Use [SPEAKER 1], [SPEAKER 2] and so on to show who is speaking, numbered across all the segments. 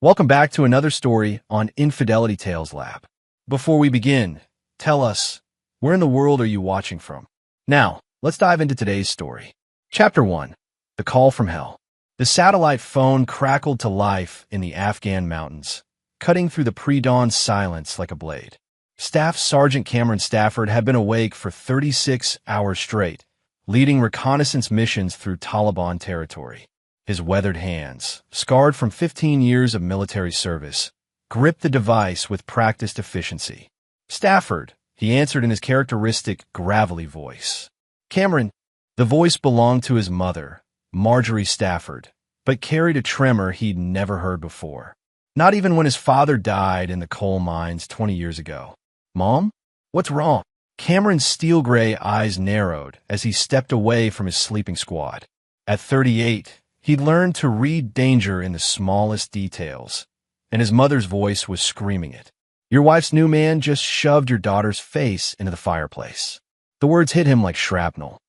[SPEAKER 1] Welcome back to another story on Infidelity Tales Lab. Before we begin, tell us, where in the world are you watching from? Now, let's dive into today's story. Chapter 1. The Call from Hell. The satellite phone crackled to life in the Afghan mountains, cutting through the pre-dawn silence like a blade. Staff Sergeant Cameron Stafford had been awake for 36 hours straight, leading reconnaissance missions through Taliban territory. His weathered hands, scarred from 15 years of military service, gripped the device with practiced efficiency. "Stafford," he answered in his characteristic, gravelly voice. Cameron, the voice belonged to his mother, Marjorie Stafford, but carried a tremor he'd never heard before. Not even when his father died in the coal mines 20 years ago. "Mom? What's wrong?" Cameron's steel-gray eyes narrowed as he stepped away from his sleeping squad. At 38, he'd learned to read danger in the smallest details, and his mother's voice was screaming it. "Your wife's new man just shoved your daughter's face into the fireplace." The words hit him like shrapnel.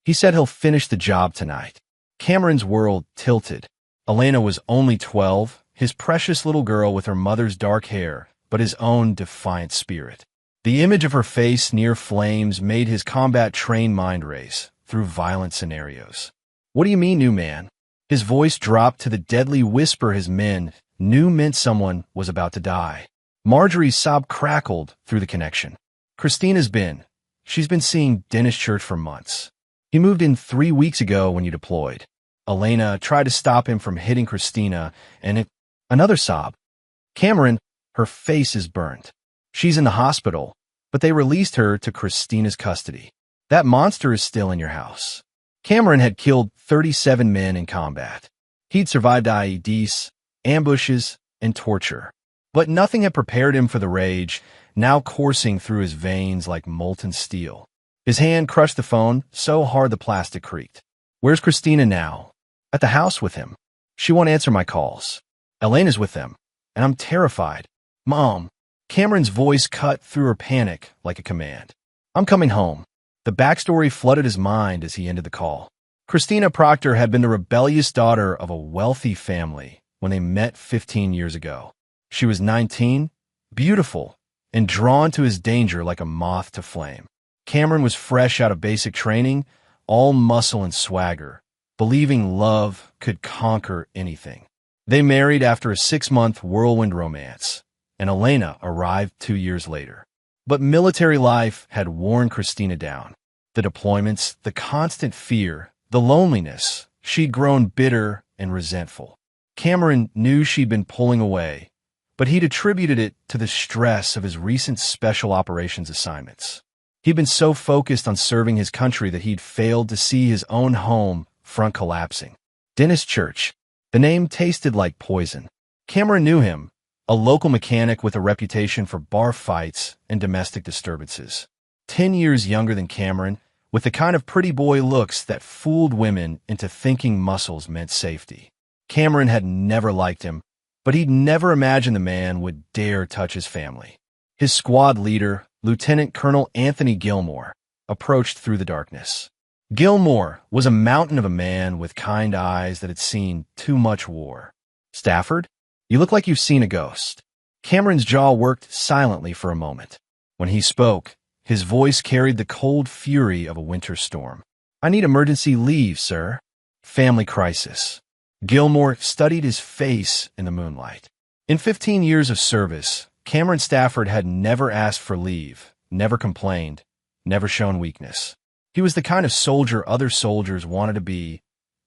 [SPEAKER 1] "He said he'll finish the job tonight." Cameron's world tilted. Elena was only 12, his precious little girl with her mother's dark hair, but his own defiant spirit. The image of her face near flames made his combat-trained mind race through violent scenarios. "What do you mean, new man?" His voice dropped to the deadly whisper his men knew meant someone was about to die. Marjorie's sob crackled through the connection. "Christina's been. She's been seeing Dennis Church for months. He moved in 3 weeks ago when you deployed." Elena tried to stop him from hitting Christina, and another sob. "Cameron, her face is burnt. She's in the hospital, but they released her to Christina's custody. That monster is still in your house." Cameron had killed 37 men in combat. He'd survived IEDs, ambushes, and torture. But nothing had prepared him for the rage, now coursing through his veins like molten steel. His hand crushed the phone so hard the plastic creaked. "Where's Christina now?" "At the house with him. She won't answer my calls. Elena's with them, and I'm terrified." "Mom." Cameron's voice cut through her panic like a command. "I'm coming home." The backstory flooded his mind as he ended the call. Christina Proctor had been the rebellious daughter of a wealthy family when they met 15 years ago. She was 19, beautiful, and drawn to his danger like a moth to flame. Cameron was fresh out of basic training, all muscle and swagger, believing love could conquer anything. They married after a 6-month whirlwind romance, and Elena arrived 2 years later. But military life had worn Christina down. The deployments, the constant fear, the loneliness, she'd grown bitter and resentful. Cameron knew she'd been pulling away, but he'd attributed it to the stress of his recent special operations assignments. He'd been so focused on serving his country that he'd failed to see his own home front collapsing. Dennis Church. The name tasted like poison. Cameron knew him, a local mechanic with a reputation for bar fights and domestic disturbances. 10 years younger than Cameron, with the kind of pretty boy looks that fooled women into thinking muscles meant safety. Cameron had never liked him, but he'd never imagined the man would dare touch his family. His squad leader, Lieutenant Colonel Anthony Gilmore, approached through the darkness. Gilmore was a mountain of a man with kind eyes that had seen too much war. "Stafford? You look like you've seen a ghost." Cameron's jaw worked silently for a moment. When he spoke, his voice carried the cold fury of a winter storm. "I need emergency leave, sir." "Family crisis." Gilmore studied his face in the moonlight. In 15 years of service, Cameron Stafford had never asked for leave, never complained, never shown weakness. He was the kind of soldier other soldiers wanted to be: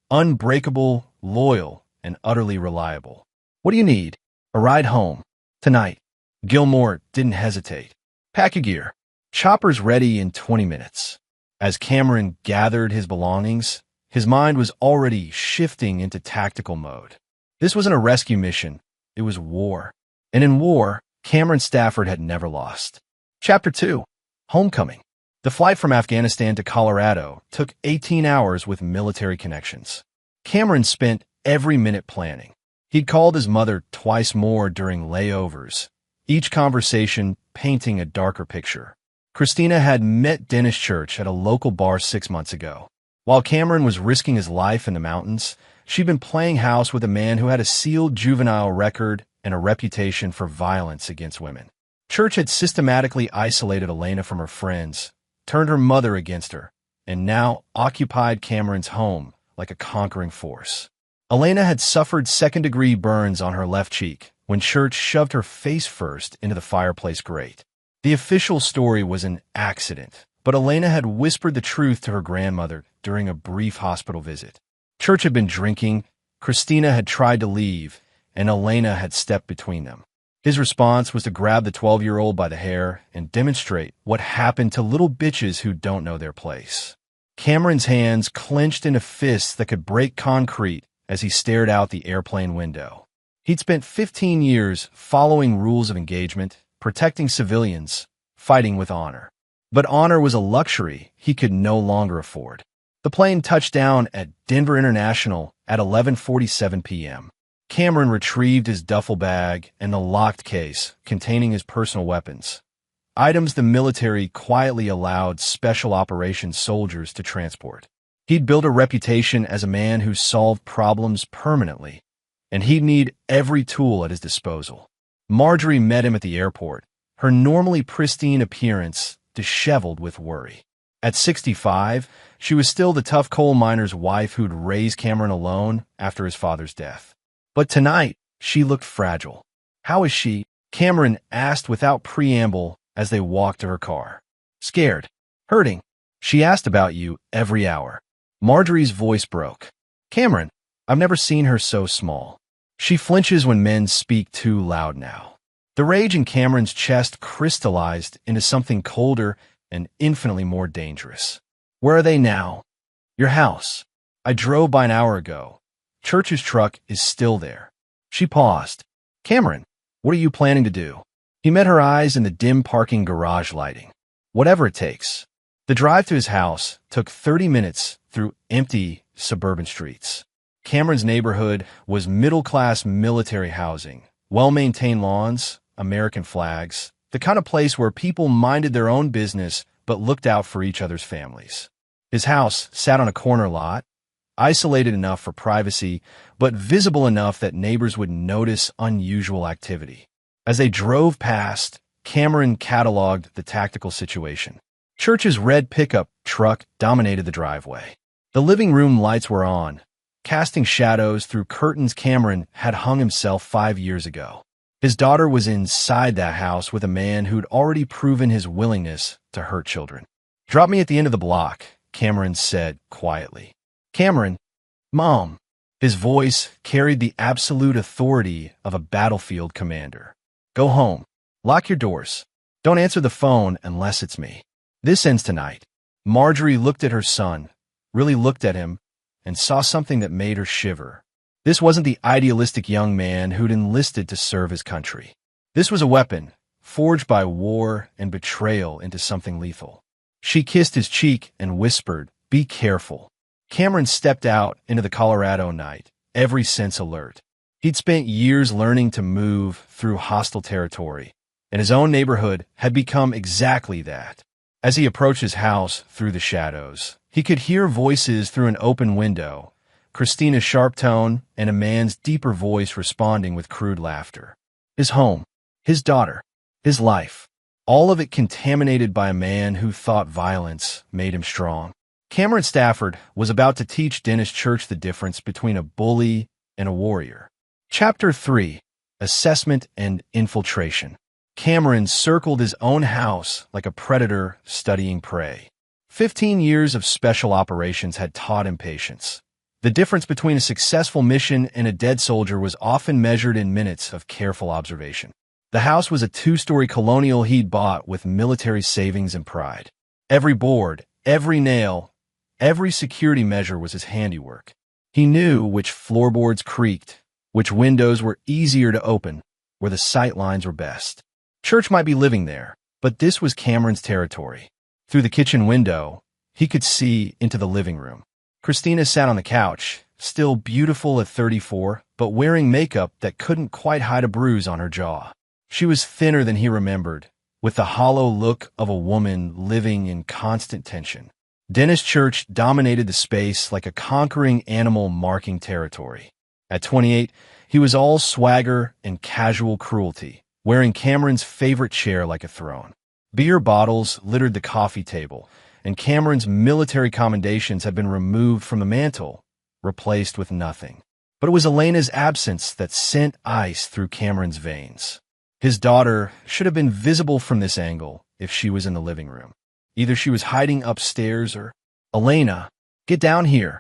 [SPEAKER 1] unbreakable, loyal, and utterly reliable. "What do you need?" "A ride home. Tonight." Gilmore didn't hesitate. "Pack your gear. Chopper's ready in 20 minutes. As Cameron gathered his belongings, his mind was already shifting into tactical mode. This wasn't a rescue mission. It was war. And in war, Cameron Stafford had never lost. Chapter 2. Homecoming. The flight from Afghanistan to Colorado took 18 hours with military connections. Cameron spent every minute planning. He'd called his mother twice more during layovers, each conversation painting a darker picture. Christina had met Dennis Church at a local bar 6 months ago. While Cameron was risking his life in the mountains, she'd been playing house with a man who had a sealed juvenile record and a reputation for violence against women. Church had systematically isolated Elena from her friends, turned her mother against her, and now occupied Cameron's home like a conquering force. Elena had suffered second-degree burns on her left cheek when Church shoved her face first into the fireplace grate. The official story was an accident, but Elena had whispered the truth to her grandmother during a brief hospital visit. Church had been drinking, Christina had tried to leave, and Elena had stepped between them. His response was to grab the 12-year-old by the hair and demonstrate what happened to little bitches who don't know their place. Cameron's hands clenched into fists that could break concrete as he stared out the airplane window. He'd spent 15 years following rules of engagement, protecting civilians, fighting with honor. But honor was a luxury he could no longer afford. The plane touched down at Denver International at 11:47 p.m. Cameron retrieved his duffel bag and the locked case containing his personal weapons, items the military quietly allowed special operations soldiers to transport. He'd built a reputation as a man who solved problems permanently, and he'd need every tool at his disposal. Marjorie met him at the airport, her normally pristine appearance disheveled with worry. At 65, she was still the tough coal miner's wife who'd raised Cameron alone after his father's death. But tonight, she looked fragile. "How is she?" Cameron asked without preamble as they walked to her car. "Scared. Hurting. She asked about you every hour." Marjorie's voice broke. "Cameron, I've never seen her so small. She flinches when men speak too loud now." The rage in Cameron's chest crystallized into something colder and infinitely more dangerous. "Where are they now?" "Your house. I drove by an hour ago. Church's truck is still there." She paused. "Cameron, what are you planning to do?" He met her eyes in the dim parking garage lighting. "Whatever it takes." The drive to his house took 30 minutes through empty suburban streets. Cameron's neighborhood was middle-class military housing, well-maintained lawns, American flags, the kind of place where people minded their own business but looked out for each other's families. His house sat on a corner lot, isolated enough for privacy, but visible enough that neighbors would notice unusual activity. As they drove past, Cameron cataloged the tactical situation. Church's red pickup truck dominated the driveway. The living room lights were on, casting shadows through curtains Cameron had hung himself 5 years ago. His daughter was inside that house with a man who'd already proven his willingness to hurt children. "Drop me at the end of the block," Cameron said quietly. "Cameron, Mom." His voice carried the absolute authority of a battlefield commander. "Go home. Lock your doors. Don't answer the phone unless it's me. This ends tonight." Marjorie looked at her son, really looked at him, and saw something that made her shiver. This wasn't the idealistic young man who'd enlisted to serve his country. This was a weapon, forged by war and betrayal into something lethal. She kissed his cheek and whispered, "Be careful." Cameron stepped out into the Colorado night, every sense alert. He'd spent years learning to move through hostile territory, and his own neighborhood had become exactly that. As he approached his house through the shadows, he could hear voices through an open window, Christina's sharp tone and a man's deeper voice responding with crude laughter. His home, his daughter, his life, all of it contaminated by a man who thought violence made him strong. Cameron Stafford was about to teach Dennis Church the difference between a bully and a warrior. Chapter 3: Assessment and Infiltration. Cameron circled his own house like a predator studying prey. 15 years of special operations had taught him patience. The difference between a successful mission and a dead soldier was often measured in minutes of careful observation. The house was a 2-story colonial he'd bought with military savings and pride. Every board, every nail, every security measure was his handiwork. He knew which floorboards creaked, which windows were easier to open, where the sight lines were best. Church might be living there, but this was Cameron's territory. Through the kitchen window, he could see into the living room. Christina sat on the couch, still beautiful at 34, but wearing makeup that couldn't quite hide a bruise on her jaw. She was thinner than he remembered, with the hollow look of a woman living in constant tension. Dennis Church dominated the space like a conquering animal marking territory. At 28, He was all swagger and casual cruelty, wearing Cameron's favorite chair like a throne. Beer bottles littered the coffee table, and Cameron's military commendations had been removed from the mantel, replaced with nothing. But it was Elena's absence that sent ice through Cameron's veins. His daughter should have been visible from this angle if she was in the living room. Either she was hiding upstairs or... "Elena, get down here."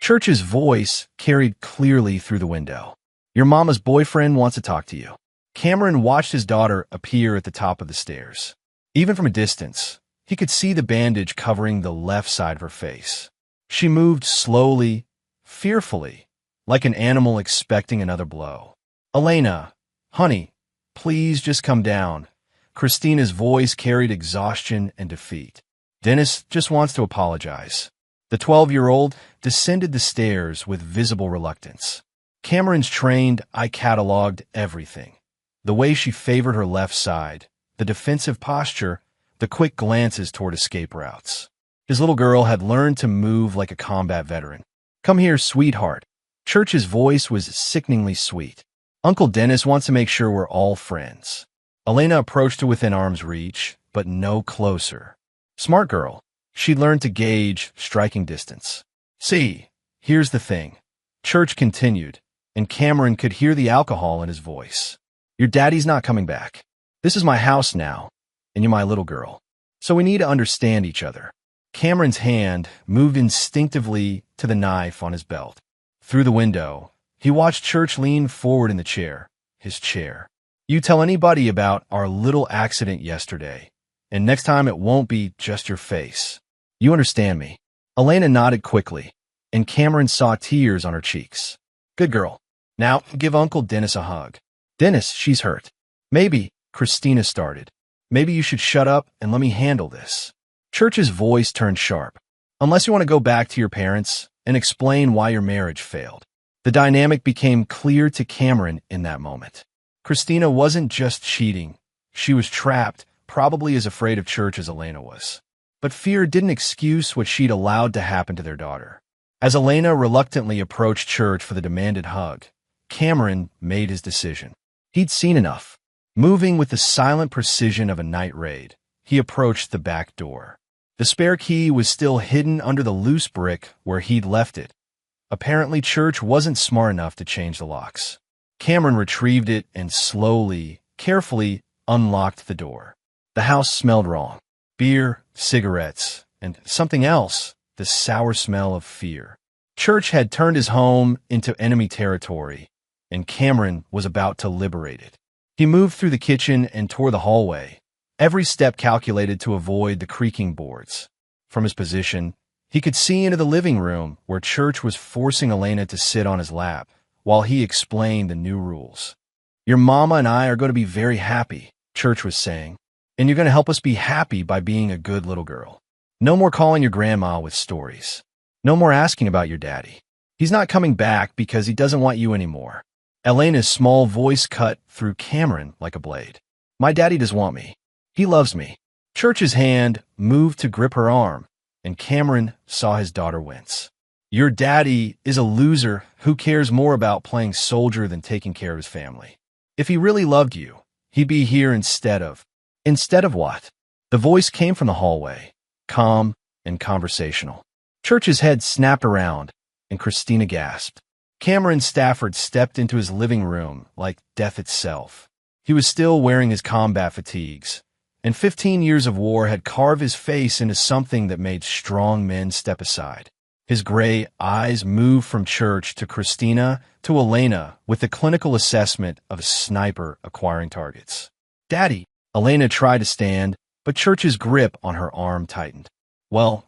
[SPEAKER 1] Church's voice carried clearly through the window. "Your mama's boyfriend wants to talk to you." Cameron watched his daughter appear at the top of the stairs. Even from a distance, he could see the bandage covering the left side of her face. She moved slowly, fearfully, like an animal expecting another blow. "Elena, honey, please just come down." Christina's voice carried exhaustion and defeat. "Dennis just wants to apologize." The 12-year-old descended the stairs with visible reluctance. Cameron's trained eye cataloged everything. The way she favored her left side, the defensive posture, the quick glances toward escape routes. His little girl had learned to move like a combat veteran. "Come here, sweetheart." Church's voice was sickeningly sweet. "Uncle Dennis wants to make sure we're all friends." Elena approached to within arm's reach, but no closer. Smart girl. She'd learned to gauge striking distance. "See, here's the thing," Church continued, and Cameron could hear the alcohol in his voice. "Your daddy's not coming back. This is my house now, and you're my little girl. So we need to understand each other." Cameron's hand moved instinctively to the knife on his belt. Through the window, he watched Church lean forward in the chair, his chair. "You tell anybody about our little accident yesterday, and next time it won't be just your face. You understand me?" Elena nodded quickly, and Cameron saw tears on her cheeks. "Good girl. Now give Uncle Dennis a hug." "Dennis, she's hurt." "Maybe," Christina started. "Maybe you should shut up and let me handle this." Church's voice turned sharp. "Unless you want to go back to your parents and explain why your marriage failed." The dynamic became clear to Cameron in that moment. Christina wasn't just cheating. She was trapped, probably as afraid of Church as Elena was. But fear didn't excuse what she'd allowed to happen to their daughter. As Elena reluctantly approached Church for the demanded hug, Cameron made his decision. He'd seen enough. Moving with the silent precision of a night raid, he approached the back door. The spare key was still hidden under the loose brick where he'd left it. Apparently, Church wasn't smart enough to change the locks. Cameron retrieved it and slowly, carefully unlocked the door. The house smelled wrong. Beer, cigarettes, and something else, the sour smell of fear. Church had turned his home into enemy territory, and Cameron was about to liberate it. He moved through the kitchen and toward the hallway, every step calculated to avoid the creaking boards. From his position, he could see into the living room where Church was forcing Elena to sit on his lap while he explained the new rules. "Your mama and I are going to be very happy," Church was saying, "and you're going to help us be happy by being a good little girl. No more calling your grandma with stories. No more asking about your daddy. He's not coming back because he doesn't want you anymore." Elena's small voice cut through Cameron like a blade. "My daddy does want me. He loves me." Church's hand moved to grip her arm, and Cameron saw his daughter wince. "Your daddy is a loser who cares more about playing soldier than taking care of his family. If he really loved you, he'd be here instead of..." "Instead of what?" The voice came from the hallway, calm and conversational. Church's head snapped around, and Christina gasped. Cameron Stafford stepped into his living room like death itself. He was still wearing his combat fatigues, and 15 years of war had carved his face into something that made strong men step aside. His gray eyes moved from Church to Christina to Elena with the clinical assessment of a sniper acquiring targets. "Daddy," Elena tried to stand, but Church's grip on her arm tightened. Well,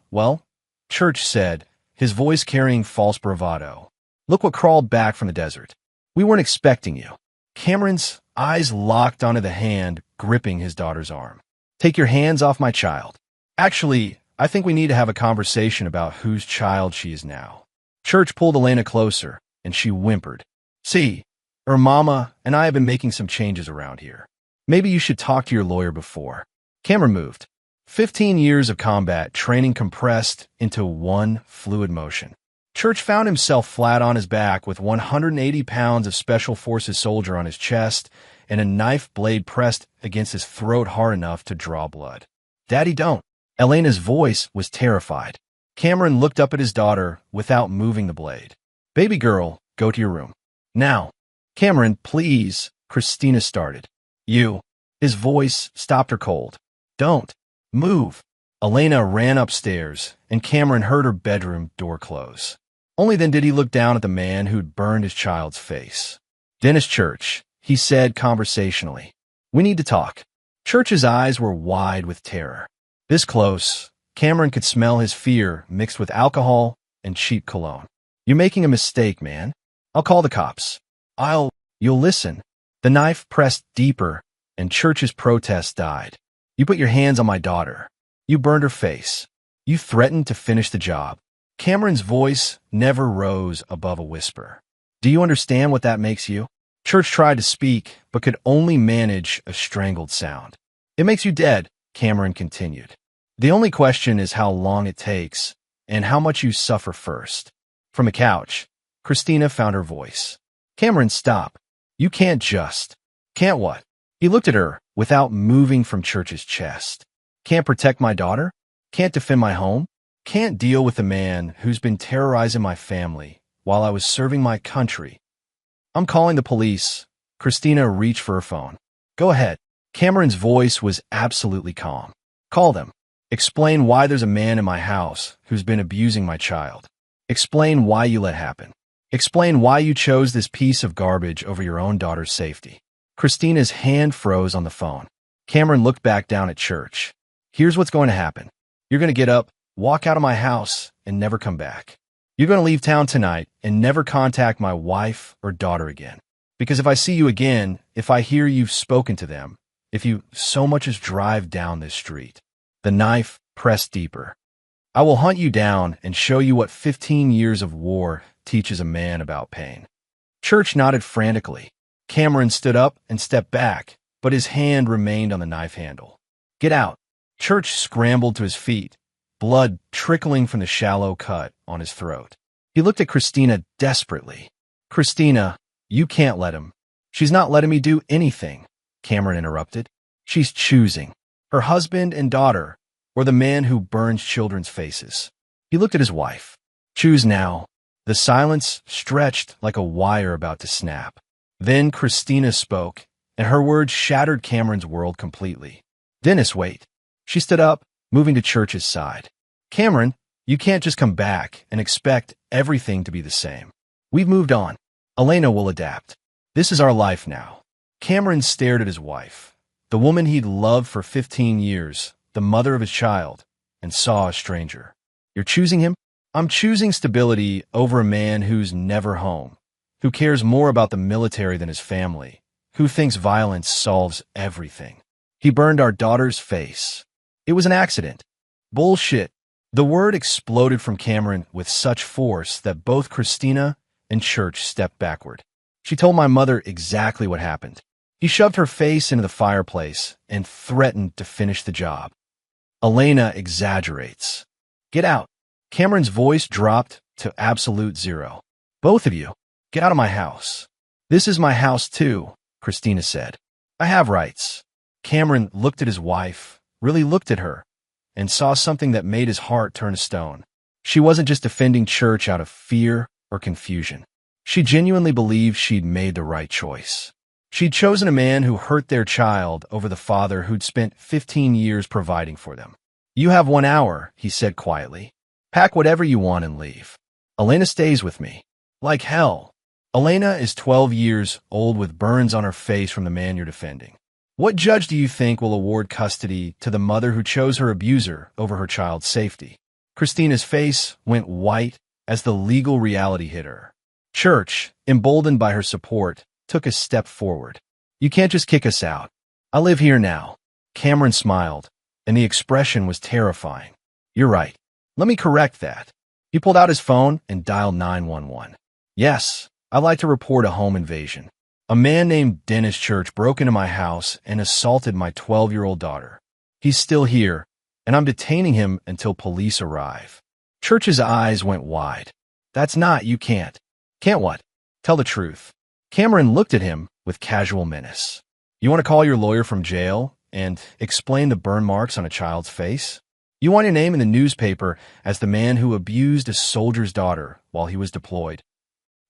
[SPEAKER 1] Church said, his voice carrying false bravado. "Look what crawled back from the desert. We weren't expecting you." Cameron's eyes locked onto the hand gripping his daughter's arm. "Take your hands off my child. Actually, I think we need to have a conversation about whose child she is now." Church pulled Elena closer, and she whimpered. "See, her mama and I have been making some changes around here. Maybe you should talk to your lawyer before." Cameron moved. 15 years of combat training compressed into one fluid motion. Church found himself flat on his back with 180 pounds of Special Forces soldier on his chest and a knife blade pressed against his throat hard enough to draw blood. "Daddy, don't." Elena's voice was terrified. Cameron looked up at his daughter without moving the blade. "Baby girl, go to your room. Now." "Cameron, please," Christina started. "You." His voice stopped her cold. "Don't move." Elena ran upstairs, and Cameron heard her bedroom door close. Only then did he look down at the man who'd burned his child's face. "Dennis Church," he said conversationally. "We need to talk." Church's eyes were wide with terror. This close, Cameron could smell his fear mixed with alcohol and cheap cologne. "You're making a mistake, man. I'll call the cops. You'll listen." The knife pressed deeper, and Church's protest died. "You put your hands on my daughter. You burned her face. You threatened to finish the job." Cameron's voice never rose above a whisper. "Do you understand what that makes you?" Church tried to speak, but could only manage a strangled sound. "It makes you dead," Cameron continued. "The only question is how long it takes, and how much you suffer first." From a couch, Christina found her voice. "Cameron, stop. You can't just." "Can't what?" He looked at her without moving from Church's chest. "Can't protect my daughter? Can't defend my home? Can't deal with the man who's been terrorizing my family while I was serving my country? I'm calling the police." Christina reached for her phone. "Go ahead." Cameron's voice was absolutely calm. "Call them. Explain why there's a man in my house who's been abusing my child. Explain why you let happen. Explain why you chose this piece of garbage over your own daughter's safety." Christina's hand froze on the phone. Cameron looked back down at Church. "Here's what's going to happen. You're going to get up, walk out of my house, and never come back. You're going to leave town tonight and never contact my wife or daughter again. Because if I see you again, if I hear you've spoken to them, if you so much as drive down this street." The knife pressed deeper. "I will hunt you down and show you what 15 years of war teaches a man about pain." Church nodded frantically. Cameron stood up and stepped back, but his hand remained on the knife handle. "Get out." Church scrambled to his feet, blood trickling from the shallow cut on his throat. He looked at Christina desperately. "Christina, you can't let him." "She's not letting me do anything," Cameron interrupted. "She's choosing. Her husband and daughter, or the man who burns children's faces." He looked at his wife. "Choose now." The silence stretched like a wire about to snap. Then Christina spoke, and her words shattered Cameron's world completely. "Dennis, wait." She stood up, moving to Church's side. "Cameron, you can't just come back and expect everything to be the same. We've moved on. Elena will adapt. This is our life now." Cameron stared at his wife, the woman he'd loved for 15 years, the mother of his child, and saw a stranger. "You're choosing him?" "I'm choosing stability over a man who's never home, who cares more about the military than his family, who thinks violence solves everything. He burned our daughter's face. It was an accident." "Bullshit." The word exploded from Cameron with such force that both Christina and Church stepped backward. "She told my mother exactly what happened." He shoved her face into the fireplace and threatened to finish the job. "Elena exaggerates." "Get out." Cameron's voice dropped to absolute zero. "Both of you, get out of my house." "This is my house too," Christina said. "I have rights." Cameron looked at his wife, really looked at her, and saw something that made his heart turn to stone. She wasn't just defending Church out of fear or confusion. She genuinely believed she'd made the right choice. She'd chosen a man who hurt their child over the father who'd spent 15 years providing for them. "You have 1 hour," he said quietly. "Pack whatever you want and leave. Elena stays with me." "Like hell." "Elena is 12 years old with burns on her face from the man you're defending. What judge do you think will award custody to the mother who chose her abuser over her child's safety?" Christina's face went white as the legal reality hit her. Church, emboldened by her support, took a step forward. "You can't just kick us out. I live here now." Cameron smiled, and the expression was terrifying. "You're right. Let me correct that." He pulled out his phone and dialed 911. "Yes, I'd like to report a home invasion. A man named Dennis Church broke into my house and assaulted my 12-year-old daughter. He's still here, and I'm detaining him until police arrive." Church's eyes went wide. That's not, you can't. Can't what? Tell the truth. Cameron looked at him with casual menace. You want to call your lawyer from jail and explain the burn marks on a child's face? You want your name in the newspaper as the man who abused a soldier's daughter while he was deployed.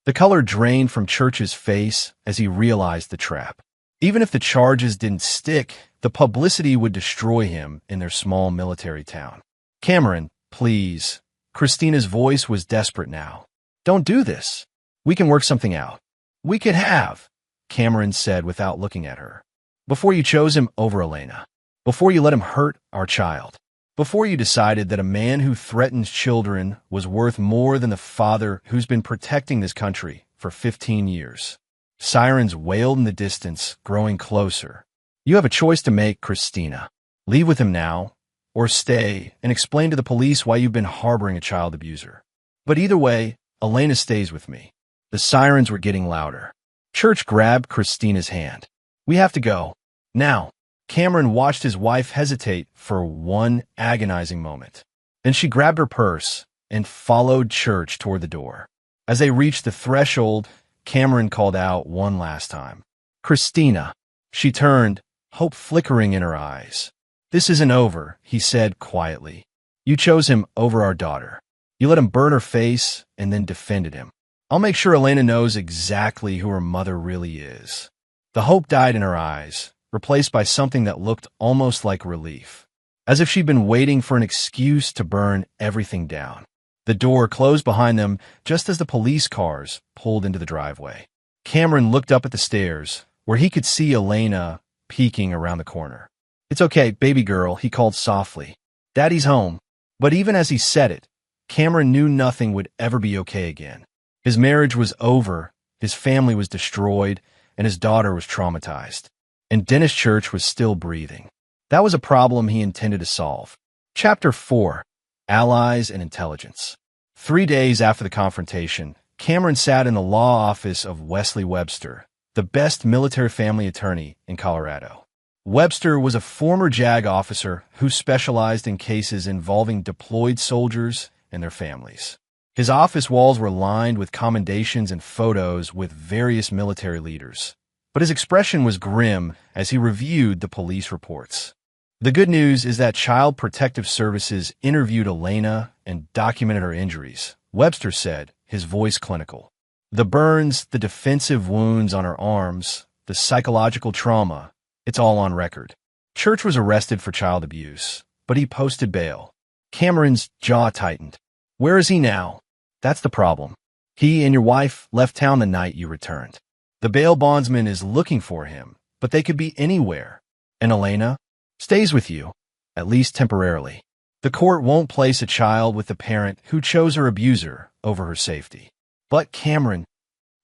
[SPEAKER 1] The color drained from Church's face as he realized the trap. Even if the charges didn't stick, the publicity would destroy him in their small military town. Cameron, please. Christina's voice was desperate now. Don't do this. We can work something out. We could have, Cameron said without looking at her. Before you chose him over Elena. Before you let him hurt our child. Before you decided that a man who threatens children was worth more than the father who's been protecting this country for 15 years. Sirens wailed in the distance, growing closer. You have a choice to make, Christina. Leave with him now, or stay and explain to the police why you've been harboring a child abuser. But either way, Elena stays with me. The sirens were getting louder. Church grabbed Christina's hand. We have to go. Now. Cameron watched his wife hesitate for one agonizing moment. Then she grabbed her purse and followed Church toward the door. As they reached the threshold, Cameron called out one last time. Christina. She turned, hope flickering in her eyes. This isn't over, he said quietly. You chose him over our daughter. You let him burn her face and then defended him. I'll make sure Elena knows exactly who her mother really is. The hope died in her eyes, replaced by something that looked almost like relief, as if she'd been waiting for an excuse to burn everything down. The door closed behind them just as the police cars pulled into the driveway. Cameron looked up at the stairs, where he could see Elena peeking around the corner. It's okay, baby girl, he called softly. Daddy's home. But even as he said it, Cameron knew nothing would ever be okay again. His marriage was over, his family was destroyed, and his daughter was traumatized. And Dennis Church was still breathing. That was a problem he intended to solve. Chapter 4. Allies and Intelligence. 3 days after the confrontation, Cameron sat in the law office of Wesley Webster, the best military family attorney in Colorado. Webster was a former JAG officer who specialized in cases involving deployed soldiers and their families. His office walls were lined with commendations and photos with various military leaders. But his expression was grim as he reviewed the police reports. The good news is that Child Protective Services interviewed Elena and documented her injuries, Webster said, his voice clinical. The burns, the defensive wounds on her arms, the psychological trauma, it's all on record. Church was arrested for child abuse, but he posted bail. Cameron's jaw tightened. Where is he now? That's the problem. He and your wife left town the night you returned. The bail bondsman is looking for him, but they could be anywhere. And Elena stays with you, at least temporarily. The court won't place a child with the parent who chose her abuser over her safety. But Cameron,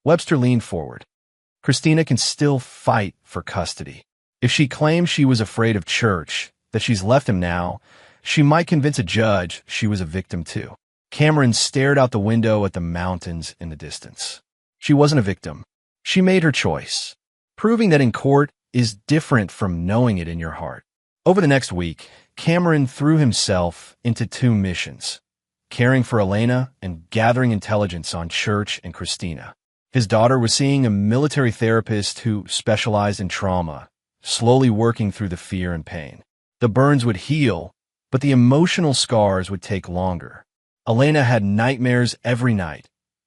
[SPEAKER 1] Webster leaned forward. Christina can still fight for custody. If she claims she was afraid of Church, that she's left him now, she might convince a judge she was a victim too. Cameron stared out the window at the mountains in the distance. She wasn't a victim. She made her choice. Proving that in court is different from knowing it in your heart. Over the next week, Cameron threw himself into 2 missions, caring for Elena and gathering intelligence on Church and Christina. His daughter was seeing a military therapist who specialized in trauma, slowly working through the fear and pain. The burns would heal, but the emotional scars would take longer. Elena had nightmares every night,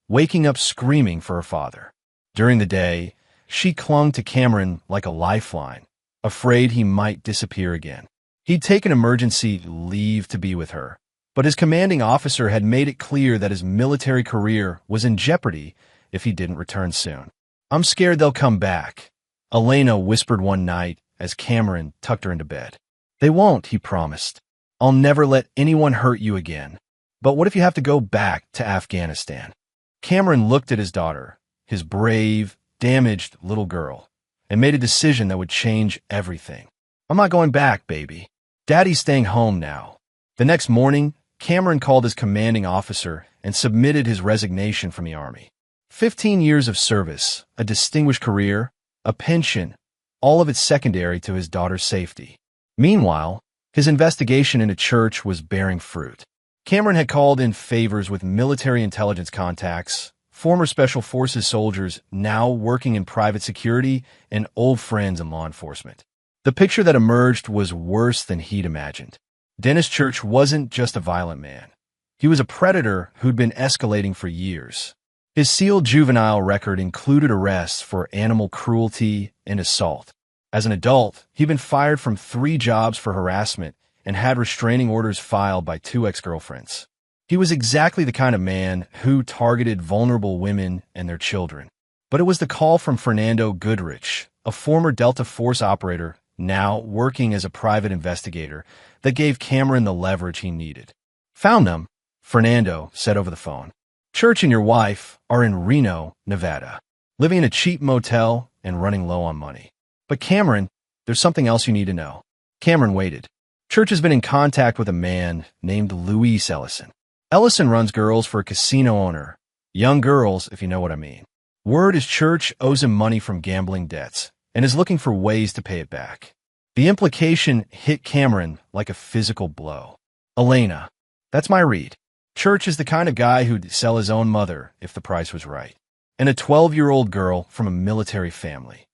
[SPEAKER 1] waking up screaming for her father. During the day, she clung to Cameron like a lifeline, afraid he might disappear again. He'd taken emergency leave to be with her, but his commanding officer had made it clear that his military career was in jeopardy if he didn't return soon. I'm scared they'll come back, Elena whispered one night as Cameron tucked her into bed. They won't, he promised. I'll never let anyone hurt you again. But what if you have to go back to Afghanistan? Cameron looked at his daughter, his brave, damaged little girl, and made a decision that would change everything. I'm not going back, baby. Daddy's staying home now. The next morning, Cameron called his commanding officer and submitted his resignation from the Army. 15 years of service, a distinguished career, a pension, all of it secondary to his daughter's safety. Meanwhile, his investigation into Church was bearing fruit. Cameron had called in favors with military intelligence contacts, former Special Forces soldiers now working in private security, and old friends in law enforcement. The picture that emerged was worse than he'd imagined. Dennis Church wasn't just a violent man. He was a predator who'd been escalating for years. His sealed juvenile record included arrests for animal cruelty and assault. As an adult, he'd been fired from 3 jobs for harassment and had restraining orders filed by 2 ex-girlfriends. He was exactly the kind of man who targeted vulnerable women and their children. But it was the call from Fernando Goodrich, a former Delta Force operator now working as a private investigator, that gave Cameron the leverage he needed. "Found them," Fernando said over the phone. "Church and your wife are in Reno, Nevada, living in a cheap motel and running low on money. But Cameron, there's something else you need to know." Cameron waited. Church has been in contact with a man named Luis Ellison. Ellison runs girls for a casino owner. Young girls, if you know what I mean. Word is Church owes him money from gambling debts and is looking for ways to pay it back. The implication hit Cameron like a physical blow. "Elena, that's my read. Church is the kind of guy who'd sell his own mother if the price was right. And a 12-year-old girl from a military family."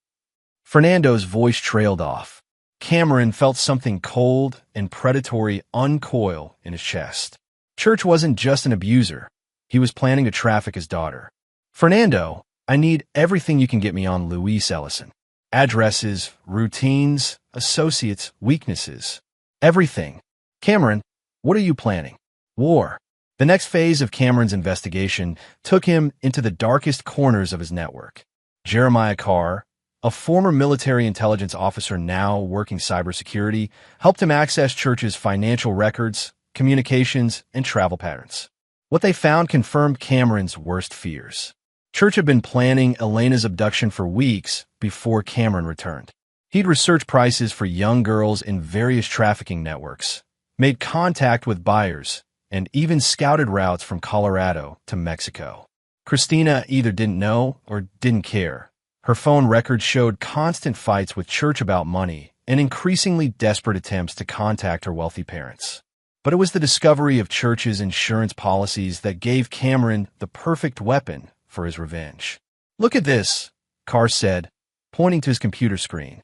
[SPEAKER 1] Fernando's voice trailed off. Cameron felt something cold and predatory uncoil in his chest. Church wasn't just an abuser. He was planning to traffic his daughter. "Fernando, I need everything you can get me on Luis Ellison. Addresses, routines, associates, weaknesses. Everything. Cameron, what are you planning? War." The next phase of Cameron's investigation took him into the darkest corners of his network. Jeremiah Carr, a former military intelligence officer now working cybersecurity, helped him access Church's financial records, communications, and travel patterns. What they found confirmed Cameron's worst fears. Church had been planning Elena's abduction for weeks before Cameron returned. He'd researched prices for young girls in various trafficking networks, made contact with buyers, and even scouted routes from Colorado to Mexico. Christina either didn't know or didn't care. Her phone records showed constant fights with Church about money and increasingly desperate attempts to contact her wealthy parents. But it was the discovery of Church's insurance policies that gave Cameron the perfect weapon for his revenge. "Look at this," Carr said, pointing to his computer screen.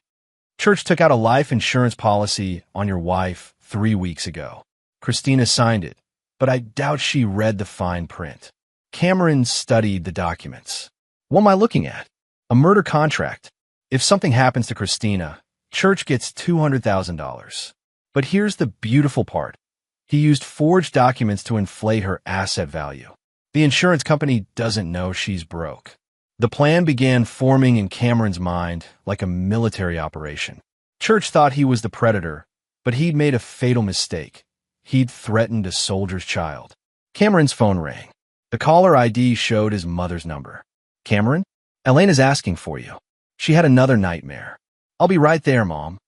[SPEAKER 1] "Church took out a life insurance policy on your wife 3 weeks ago. Christina signed it, but I doubt she read the fine print." Cameron studied the documents. "What am I looking at? A murder contract. If something happens to Christina, Church gets $200,000. But here's the beautiful part. He used forged documents to inflate her asset value. The insurance company doesn't know she's broke." The plan began forming in Cameron's mind like a military operation. Church thought he was the predator, but he'd made a fatal mistake. He'd threatened a soldier's child. Cameron's phone rang. The caller ID showed his mother's number. "Cameron, Elena's asking for you. She had another nightmare." "I'll be right there, Mom."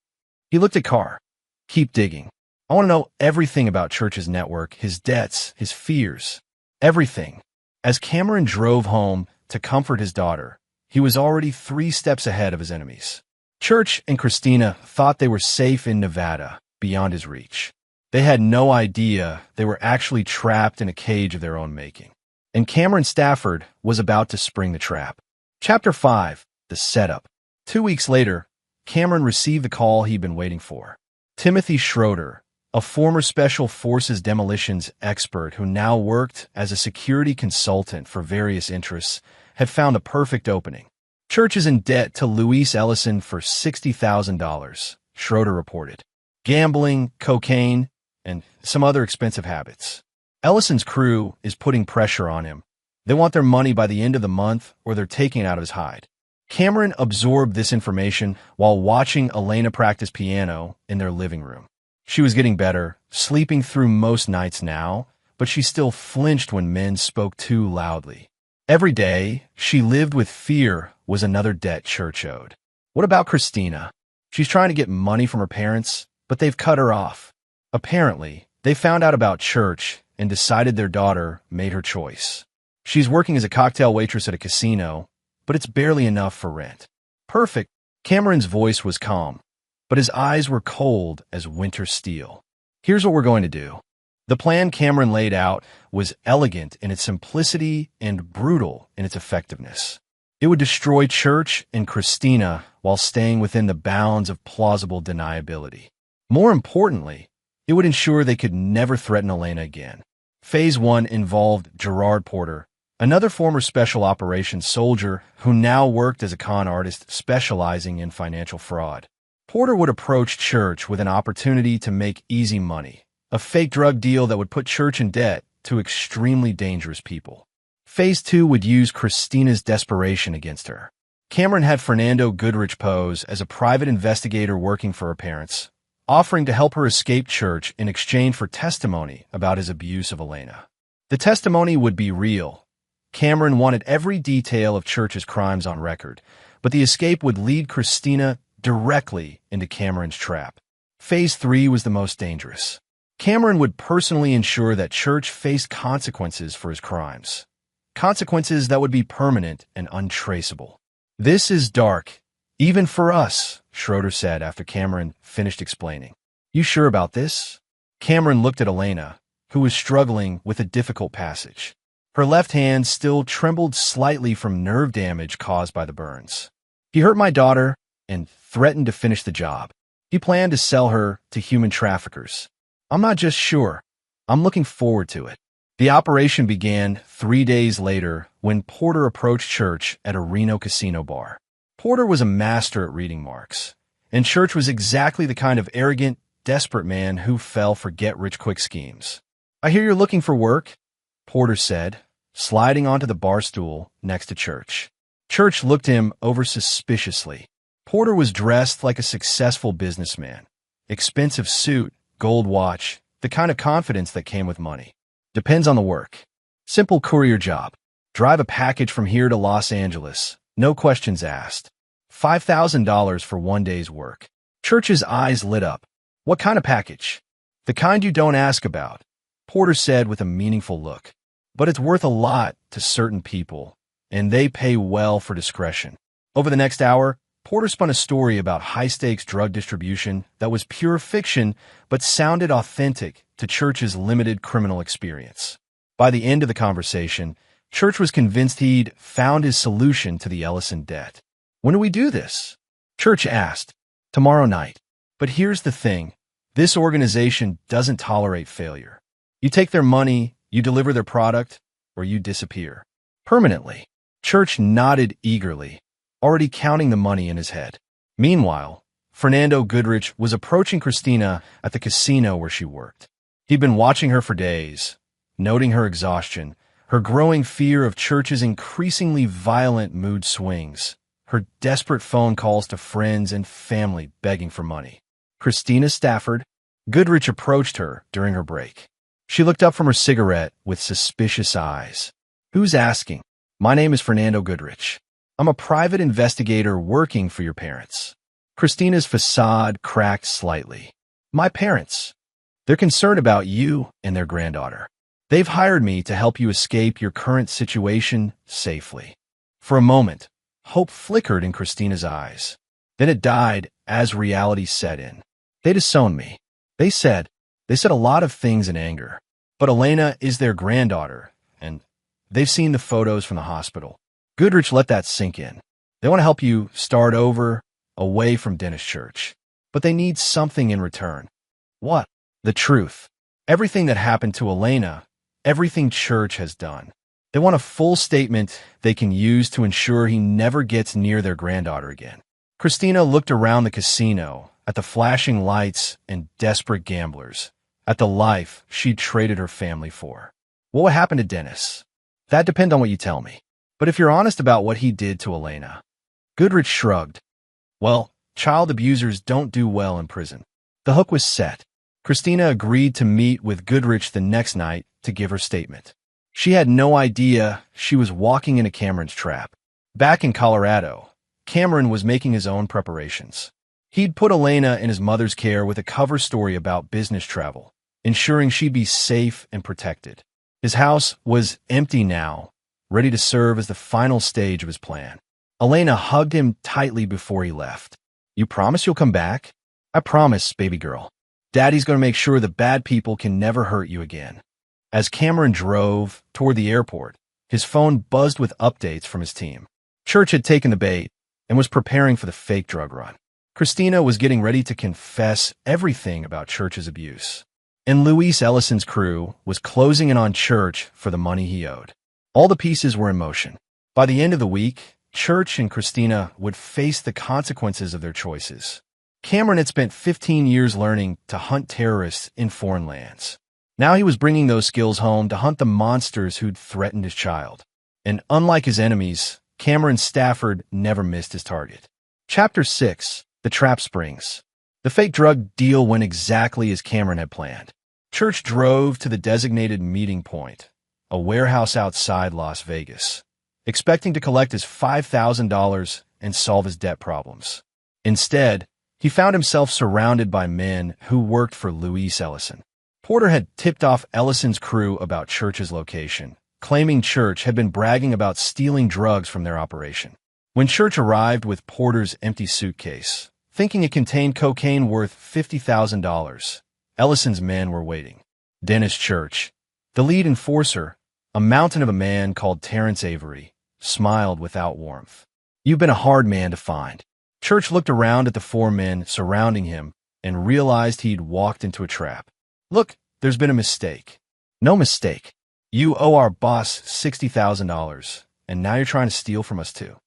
[SPEAKER 1] He looked at Carr. "Keep digging. I want to know everything about Church's network, his debts, his fears. Everything." As Cameron drove home to comfort his daughter, he was already 3 steps ahead of his enemies. Church and Christina thought they were safe in Nevada, beyond his reach. They had no idea they were actually trapped in a cage of their own making. And Cameron Stafford was about to spring the trap. Chapter 5, The Setup. 2 weeks later, Cameron received the call he'd been waiting for. Timothy Schroeder, a former Special Forces demolitions expert who now worked as a security consultant for various interests, had found a perfect opening. "Church is in debt to Luis Ellison for $60,000, Schroeder reported. "Gambling, cocaine, and some other expensive habits. Ellison's crew is putting pressure on him. They want their money by the end of the month or they're taking it out of his hide." Cameron absorbed this information while watching Elena practice piano in their living room. She was getting better, sleeping through most nights now, but she still flinched when men spoke too loudly. Every day, she lived with fear was another debt Church owed. What about Christina? She's trying to get money from her parents, but they've cut her off. Apparently, they found out about Church and decided their daughter made her choice. She's working as a cocktail waitress at a casino, but it's barely enough for rent. Perfect. Cameron's voice was calm, but his eyes were cold as winter steel. "Here's what we're going to do. The plan Cameron laid out was elegant in its simplicity and brutal in its effectiveness. It would destroy Church and Christina while staying within the bounds of plausible deniability. More importantly, it would ensure they could never threaten Elena again. Phase 1 involved Gerard Porter, another former special operations soldier who now worked as a con artist specializing in financial fraud. Porter would approach Church with an opportunity to make easy money, a fake drug deal that would put Church in debt to extremely dangerous people. Phase 2 would use Christina's desperation against her. Cameron had Fernando Goodrich pose as a private investigator working for her parents, offering to help her escape Church in exchange for testimony about his abuse of Elena. The testimony would be real. Cameron wanted every detail of Church's crimes on record, but the escape would lead Christina directly into Cameron's trap. Phase 3 was the most dangerous. Cameron would personally ensure that Church faced consequences for his crimes. Consequences that would be permanent and untraceable. "This is dark, even for us," Schroeder said after Cameron finished explaining. "You sure about this?" Cameron looked at Elena, who was struggling with a difficult passage. Her left hand still trembled slightly from nerve damage caused by the burns. "He hurt my daughter and threatened to finish the job. He planned to sell her to human traffickers. I'm not just sure. I'm looking forward to it." The operation began 3 days later when Porter approached Church at a Reno casino bar. Porter was a master at reading marks, and Church was exactly the kind of arrogant, desperate man who fell for get-rich-quick schemes. "I hear you're looking for work," Porter said, sliding onto the bar stool next to Church. Church looked him over suspiciously. Porter was dressed like a successful businessman. Expensive suit, gold watch, the kind of confidence that came with money. "Depends on the work. Simple courier job. Drive a package from here to Los Angeles. No questions asked. $5,000 for 1 day's work." Church's eyes lit up. "What kind of package?" "The kind you don't ask about," Porter said with a meaningful look. "But it's worth a lot to certain people, and they pay well for discretion." Over the next hour, Porter spun a story about high-stakes drug distribution that was pure fiction but sounded authentic to Church's limited criminal experience. By the end of the conversation, Church was convinced he'd found his solution to the Ellison debt. "When do we do this?" Church asked. "Tomorrow night. But here's the thing. This organization doesn't tolerate failure. You take their money, you deliver their product, or you disappear. Permanently." Church nodded eagerly, already counting the money in his head. Meanwhile, Fernando Goodrich was approaching Christina at the casino where she worked. He'd been watching her for days, noting her exhaustion, her growing fear of Church's increasingly violent mood swings, her desperate phone calls to friends and family begging for money. "Christina Stafford?" Goodrich approached her during her break. She looked up from her cigarette with suspicious eyes. "Who's asking?" "My name is Fernando Goodrich. I'm a private investigator working for your parents." Christina's facade cracked slightly. "My parents. They're concerned about you and their granddaughter. They've hired me to help you escape your current situation safely." For a moment, hope flickered in Christina's eyes. Then it died as reality set in. "They disowned me. They said a lot of things in anger. But Elena is their granddaughter, and they've seen the photos from the hospital." Goodrich let that sink in. "They want to help you start over, away from Dennis Church. But they need something in return." "What?" "The truth. Everything that happened to Elena, everything Church has done. They want a full statement they can use to ensure he never gets near their granddaughter again." Christina looked around the casino, at the flashing lights and desperate gamblers, at the life she'd traded her family for. "What would happen to Dennis?" "That depends on what you tell me. But if you're honest about what he did to Elena." Goodrich shrugged. "Well, child abusers don't do well in prison." The hook was set. Christina agreed to meet with Goodrich the next night to give her statement. She had no idea she was walking into Cameron's trap. Back in Colorado, Cameron was making his own preparations. He'd put Elena in his mother's care with a cover story about business travel, ensuring she'd be safe and protected. His house was empty now, ready to serve as the final stage of his plan. Elena hugged him tightly before he left. "You promise you'll come back?" "I promise, baby girl." Daddy's going to make sure the bad people can never hurt you again. As Cameron drove toward the airport, his phone buzzed with updates from his team. Church had taken the bait and was preparing for the fake drug run. Christina was getting ready to confess everything about Church's abuse. And Luis Ellison's crew was closing in on Church for the money he owed. All the pieces were in motion. By the end of the week, Church and Christina would face the consequences of their choices. Cameron had spent 15 years learning to hunt terrorists in foreign lands. Now he was bringing those skills home to hunt the monsters who'd threatened his child. And unlike his enemies, Cameron Stafford never missed his target. Chapter 6. The Trap Springs. The fake drug deal went exactly as Cameron had planned. Church drove to the designated meeting point, a warehouse outside Las Vegas, expecting to collect his $5,000 and solve his debt problems. Instead, he found himself surrounded by men who worked for Luis Ellison. Porter had tipped off Ellison's crew about Church's location, claiming Church had been bragging about stealing drugs from their operation. When Church arrived with Porter's empty suitcase, thinking it contained cocaine worth $50,000, Ellison's men were waiting. Dennis Church, the lead enforcer, a mountain of a man called Terrence Avery, smiled without warmth. "You've been a hard man to find." Church looked around at the four men surrounding him and realized he'd walked into a trap. "Look, there's been a mistake." "No mistake. You owe our boss $60,000, and now you're trying to steal from us too."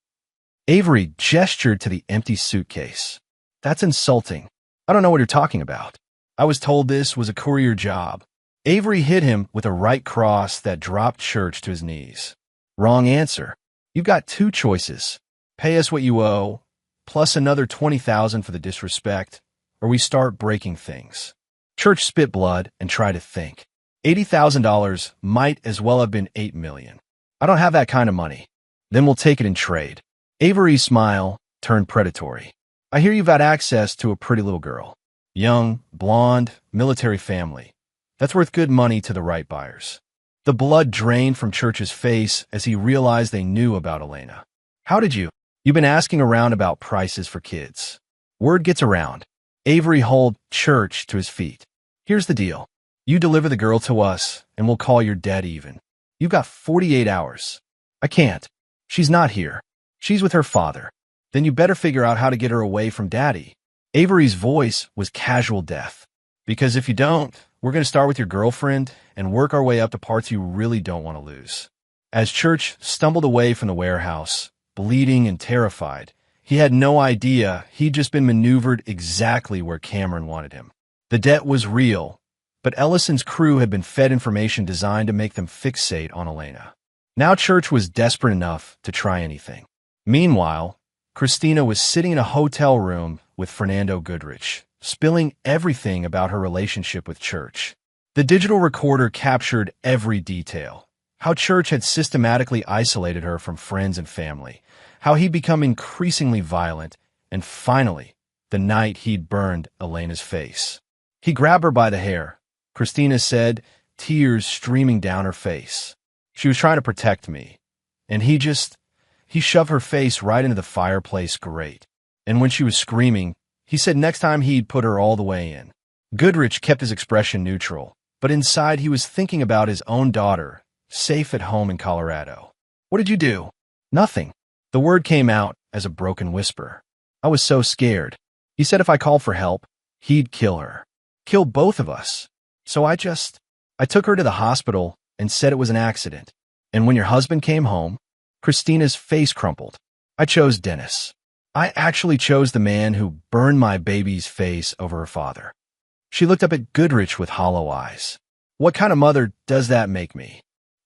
[SPEAKER 1] Avery gestured to the empty suitcase. "That's insulting. I don't know what you're talking about. I was told this was a courier job." Avery hit him with a right cross that dropped Church to his knees. "Wrong answer. You've got two choices. Pay us what you owe, plus another $20,000 for the disrespect, or we start breaking things." Church spit blood and tried to think. $80,000 might as well have been $8 million. "I don't have that kind of money." "Then we'll take it in trade." Avery's smile turned predatory. "I hear you've had access to a pretty little girl. Young, blonde, military family. That's worth good money to the right buyers." The blood drained from Church's face as he realized they knew about Elena. "How did you? You've been asking around about prices for kids." "Word gets around." Avery hauled Church to his feet. "Here's the deal. You deliver the girl to us, and we'll call your debt even. You've got 48 hours. "I can't. She's not here. She's with her father." "Then you better figure out how to get her away from Daddy." Avery's voice was casual death. "Because if you don't, we're going to start with your girlfriend and work our way up to parts you really don't want to lose." As Church stumbled away from the warehouse, bleeding and terrified, he had no idea he'd just been maneuvered exactly where Cameron wanted him. The debt was real, but Ellison's crew had been fed information designed to make them fixate on Elena. Now Church was desperate enough to try anything. Meanwhile, Christina was sitting in a hotel room with Fernando Goodrich, spilling everything about her relationship with Church. The digital recorder captured every detail. How Church had systematically isolated her from friends and family, how he'd become increasingly violent, and finally, the night he'd burned Elena's face. He grabbed her by the hair, Christina said, tears streaming down her face. "She was trying to protect me. And he shoved her face right into the fireplace grate. And when she was screaming, he said next time he'd put her all the way in." Goodrich kept his expression neutral, but inside he was thinking about his own daughter, safe at home in Colorado. "What did you do?" "Nothing." The word came out as a broken whisper. "I was so scared. He said if I called for help, he'd kill her. Kill both of us. So I took her to the hospital and said it was an accident. And when your husband came home," Christina's face crumpled, "I chose Dennis. I actually chose the man who burned my baby's face over her father." She looked up at Goodrich with hollow eyes. "What kind of mother does that make me?"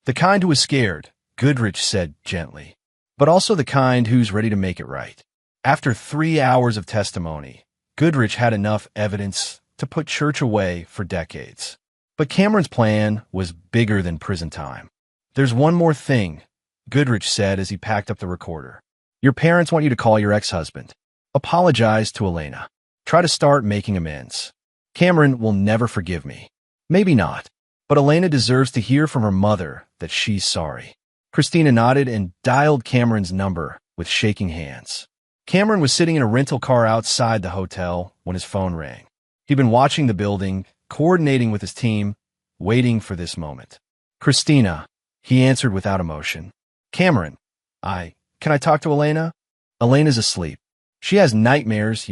[SPEAKER 1] "The kind who is scared," Goodrich said gently, "but also the kind who's ready to make it right." After 3 hours of testimony, Goodrich had enough evidence to put Church away for decades. But Cameron's plan was bigger than prison time. "There's one more thing," Goodrich said as he packed up the recorder. "Your parents want you to call your ex-husband. Apologize to Elena. Try to start making amends. Cameron will never forgive me. Maybe not, but Elena deserves to hear from her mother that she's sorry." Christina nodded and dialed Cameron's number with shaking hands. Cameron was sitting in a rental car outside the hotel when his phone rang. He'd been watching the building, coordinating with his team, waiting for this moment. Christina, he answered without emotion. Cameron, can I talk to Elena? Elena's asleep. She has nightmares,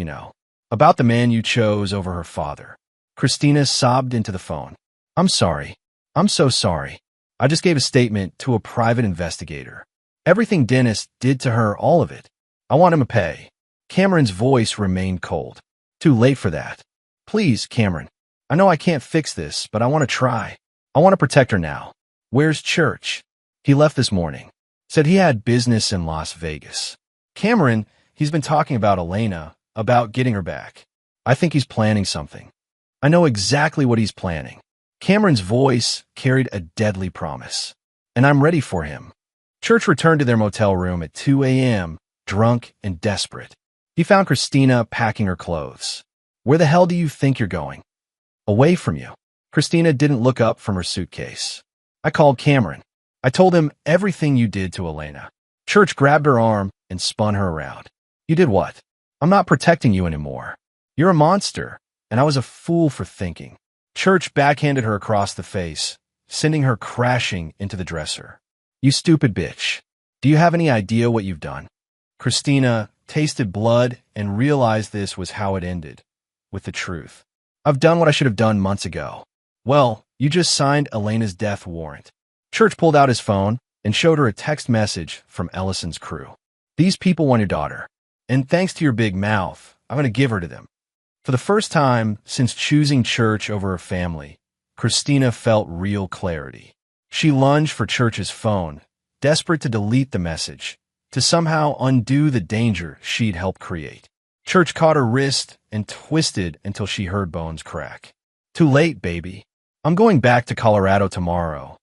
[SPEAKER 1] about the man you chose over her father. Christina sobbed into the phone. I'm sorry. I'm so sorry. I just gave a statement to a private investigator. Everything Dennis did to her, all of it. I want him to pay. Cameron's voice remained cold. Too late for that. Please, Cameron. I know I can't fix this, but I want to try. I want to protect her now. Where's Church? He left this morning. Said he had business in Las Vegas. Cameron, he's been talking about Elena, about getting her back. I think he's planning something. I know exactly what he's planning. Cameron's voice carried a deadly promise. And I'm ready for him. Church returned to their motel room at 2 a.m., drunk and desperate. He found Christina packing her clothes. Where the hell do you think you're going? Away from you. Christina didn't look up from her suitcase. I called Cameron. I told him everything you did to Elena. Church grabbed her arm and spun her around. You did what? I'm not protecting you anymore. You're a monster, and I was a fool for thinking. Church backhanded her across the face, sending her crashing into the dresser. You stupid bitch. Do you have any idea what you've done? Christina tasted blood and realized this was how it ended, with the truth. I've done what I should have done months ago. Well, you just signed Elena's death warrant. Church pulled out his phone and showed her a text message from Ellison's crew. These people want your daughter, and thanks to your big mouth, I'm going to give her to them. For the first time since choosing Church over her family, Christina felt real clarity. She lunged for Church's phone, desperate to delete the message, to somehow undo the danger she'd helped create. Church caught her wrist and twisted until she heard bones crack. Too late, baby. I'm going back to Colorado tomorrow,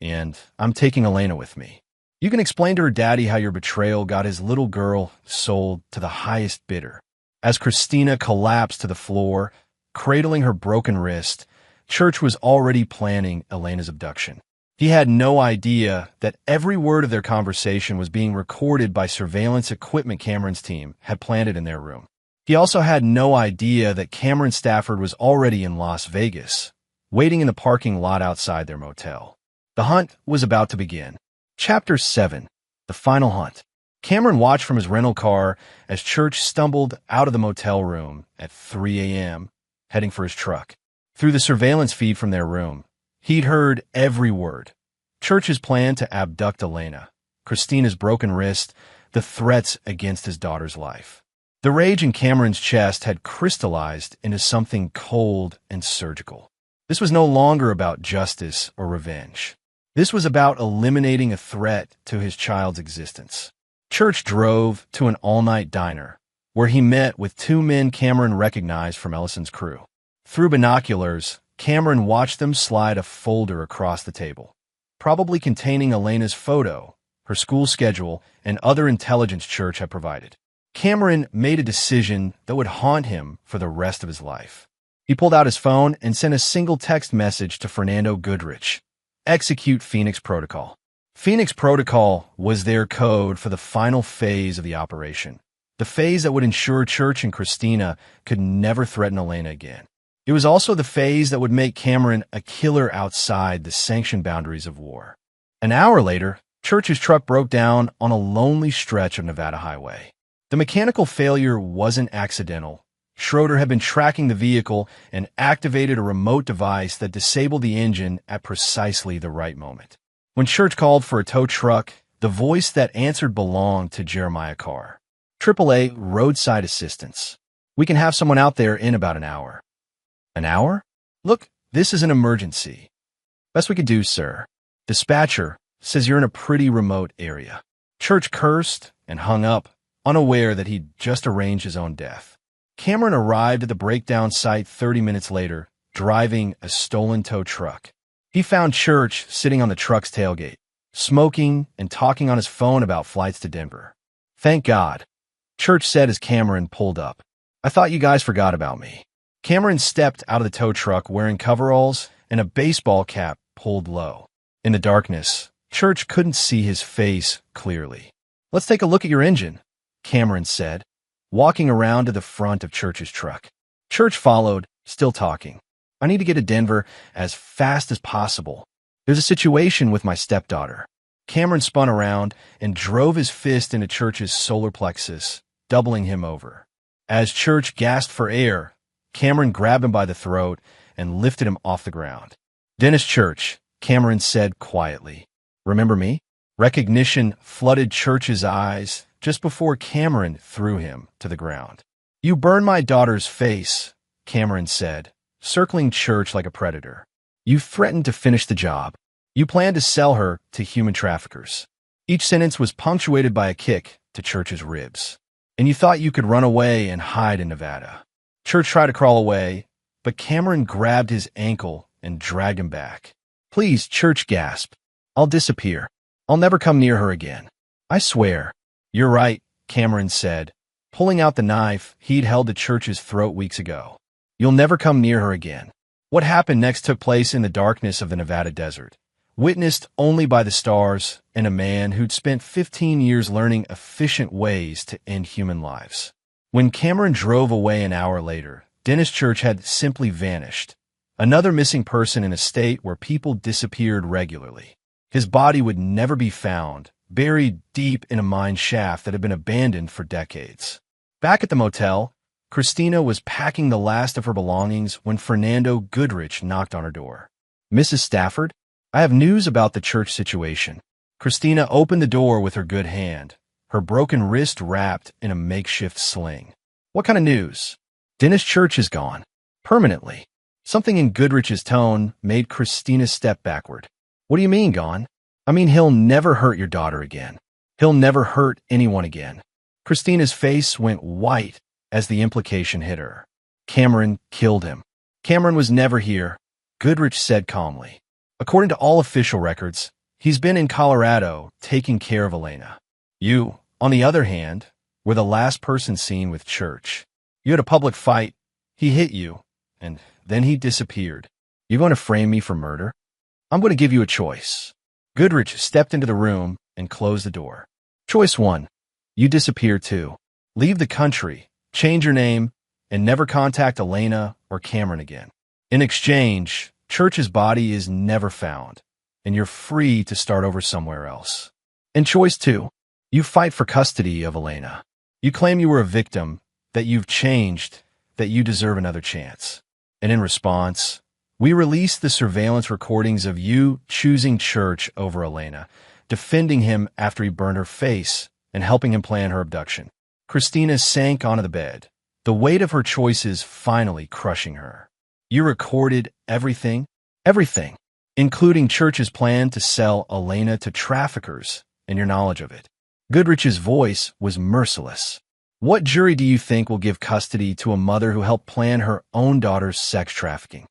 [SPEAKER 1] and I'm taking Elena with me. You can explain to her daddy how your betrayal got his little girl sold to the highest bidder. As Christina collapsed to the floor, cradling her broken wrist, Church was already planning Elena's abduction. He had no idea that every word of their conversation was being recorded by surveillance equipment Cameron's team had planted in their room. He also had no idea that Cameron Stafford was already in Las Vegas, waiting in the parking lot outside their motel. The hunt was about to begin. Chapter 7. The Final Hunt. Cameron watched from his rental car as Church stumbled out of the motel room at 3 a.m., heading for his truck. Through the surveillance feed from their room, he'd heard every word. Church's plan to abduct Elena, Christina's broken wrist, the threats against his daughter's life. The rage in Cameron's chest had crystallized into something cold and surgical. This was no longer about justice or revenge. This was about eliminating a threat to his child's existence. Church drove to an all-night diner, where he met with two men Cameron recognized from Ellison's crew. Through binoculars, Cameron watched them slide a folder across the table, probably containing Elena's photo, her school schedule, and other intelligence Church had provided. Cameron made a decision that would haunt him for the rest of his life. He pulled out his phone and sent a single text message to Fernando Goodrich. Execute Phoenix Protocol. Phoenix Protocol was their code for the final phase of the operation, the phase that would ensure Church and Christina could never threaten Elena again. It was also the phase that would make Cameron a killer outside the sanctioned boundaries of war. An hour later, Church's truck broke down on a lonely stretch of Nevada highway. The mechanical failure wasn't accidental. Schroeder had been tracking the vehicle and activated a remote device that disabled the engine at precisely the right moment. When Church called for a tow truck, the voice that answered belonged to Jeremiah Carr. AAA Roadside Assistance. We can have someone out there in about an hour. An hour? Look, this is an emergency. Best we could do, sir. Dispatcher says you're in a pretty remote area. Church cursed and hung up, unaware that he'd just arranged his own death. Cameron arrived at the breakdown site 30 minutes later, driving a stolen tow truck. He found Church sitting on the truck's tailgate, smoking and talking on his phone about flights to Denver. Thank God, Church said as Cameron pulled up. I thought you guys forgot about me. Cameron stepped out of the tow truck wearing coveralls and a baseball cap pulled low. In the darkness, Church couldn't see his face clearly. Let's take a look at your engine, Cameron said, walking around to the front of Church's truck. Church followed, Still talking. I need to get to Denver as fast as possible. There's a situation with my stepdaughter. Cameron spun around and drove his fist into Church's solar plexus, doubling him over. As Church gasped for air, Cameron grabbed him by the throat and lifted him off the ground. "Dennis Church," Cameron said quietly. "Remember me?" Recognition flooded Church's eyes just before Cameron threw him to the ground. "You burned my daughter's face," Cameron said, circling Church like a predator. "You threatened to finish the job. You planned to sell her to human traffickers." Each sentence was punctuated by a kick to Church's ribs. "And you thought you could run away and hide in Nevada." Church tried to crawl away, but Cameron grabbed his ankle and dragged him back. "Please," Church gasped. "I'll disappear. I'll never come near her again. I swear." "You're right," Cameron said, pulling out the knife he'd held to Church's throat weeks ago. "You'll never come near her again." What happened next took place in the darkness of the Nevada desert, witnessed only by the stars and a man who'd spent 15 years learning efficient ways to end human lives. When Cameron drove away an hour later, Dennis Church had simply vanished, another missing person in a state where people disappeared regularly. His body would never be found, buried deep in a mine shaft that had been abandoned for decades. Back at the motel, Christina was packing the last of her belongings when Fernando Goodrich knocked on her door. "Mrs. Stafford, I have news about the Church situation." Christina opened the door with her good hand, her broken wrist wrapped in a makeshift sling. "What kind of news?" "Dennis Church is gone. Permanently." Something in Goodrich's tone made Christina step backward. "What do you mean, gone?" "I mean he'll never hurt your daughter again. He'll never hurt anyone again." Christina's face went white as the implication hit her. "Cameron killed him." "Cameron was never here," Goodrich said calmly. "According to all official records, he's been in Colorado taking care of Elena. You, on the other hand, were the last person seen with Church. You had a public fight, he hit you, and then he disappeared. You going to frame me for murder? I'm going to give you a choice." Goodrich stepped into the room and closed the door. "Choice 1. You disappear too. Leave the country, change your name, and never contact Elena or Cameron again. In exchange, Church's body is never found, and you're free to start over somewhere else. And choice 2. You fight for custody of Elena. You claim you were a victim, that you've changed, that you deserve another chance. And in response, we release the surveillance recordings of you choosing Church over Elena, defending him after he burned her face, and helping him plan her abduction." Christina sank onto the bed, the weight of her choices finally crushing her. "You recorded everything? Everything, including Church's plan to sell Elena to traffickers and your knowledge of it." Goodrich's voice was merciless. "What jury do you think will give custody to a mother who helped plan her own daughter's sex trafficking?"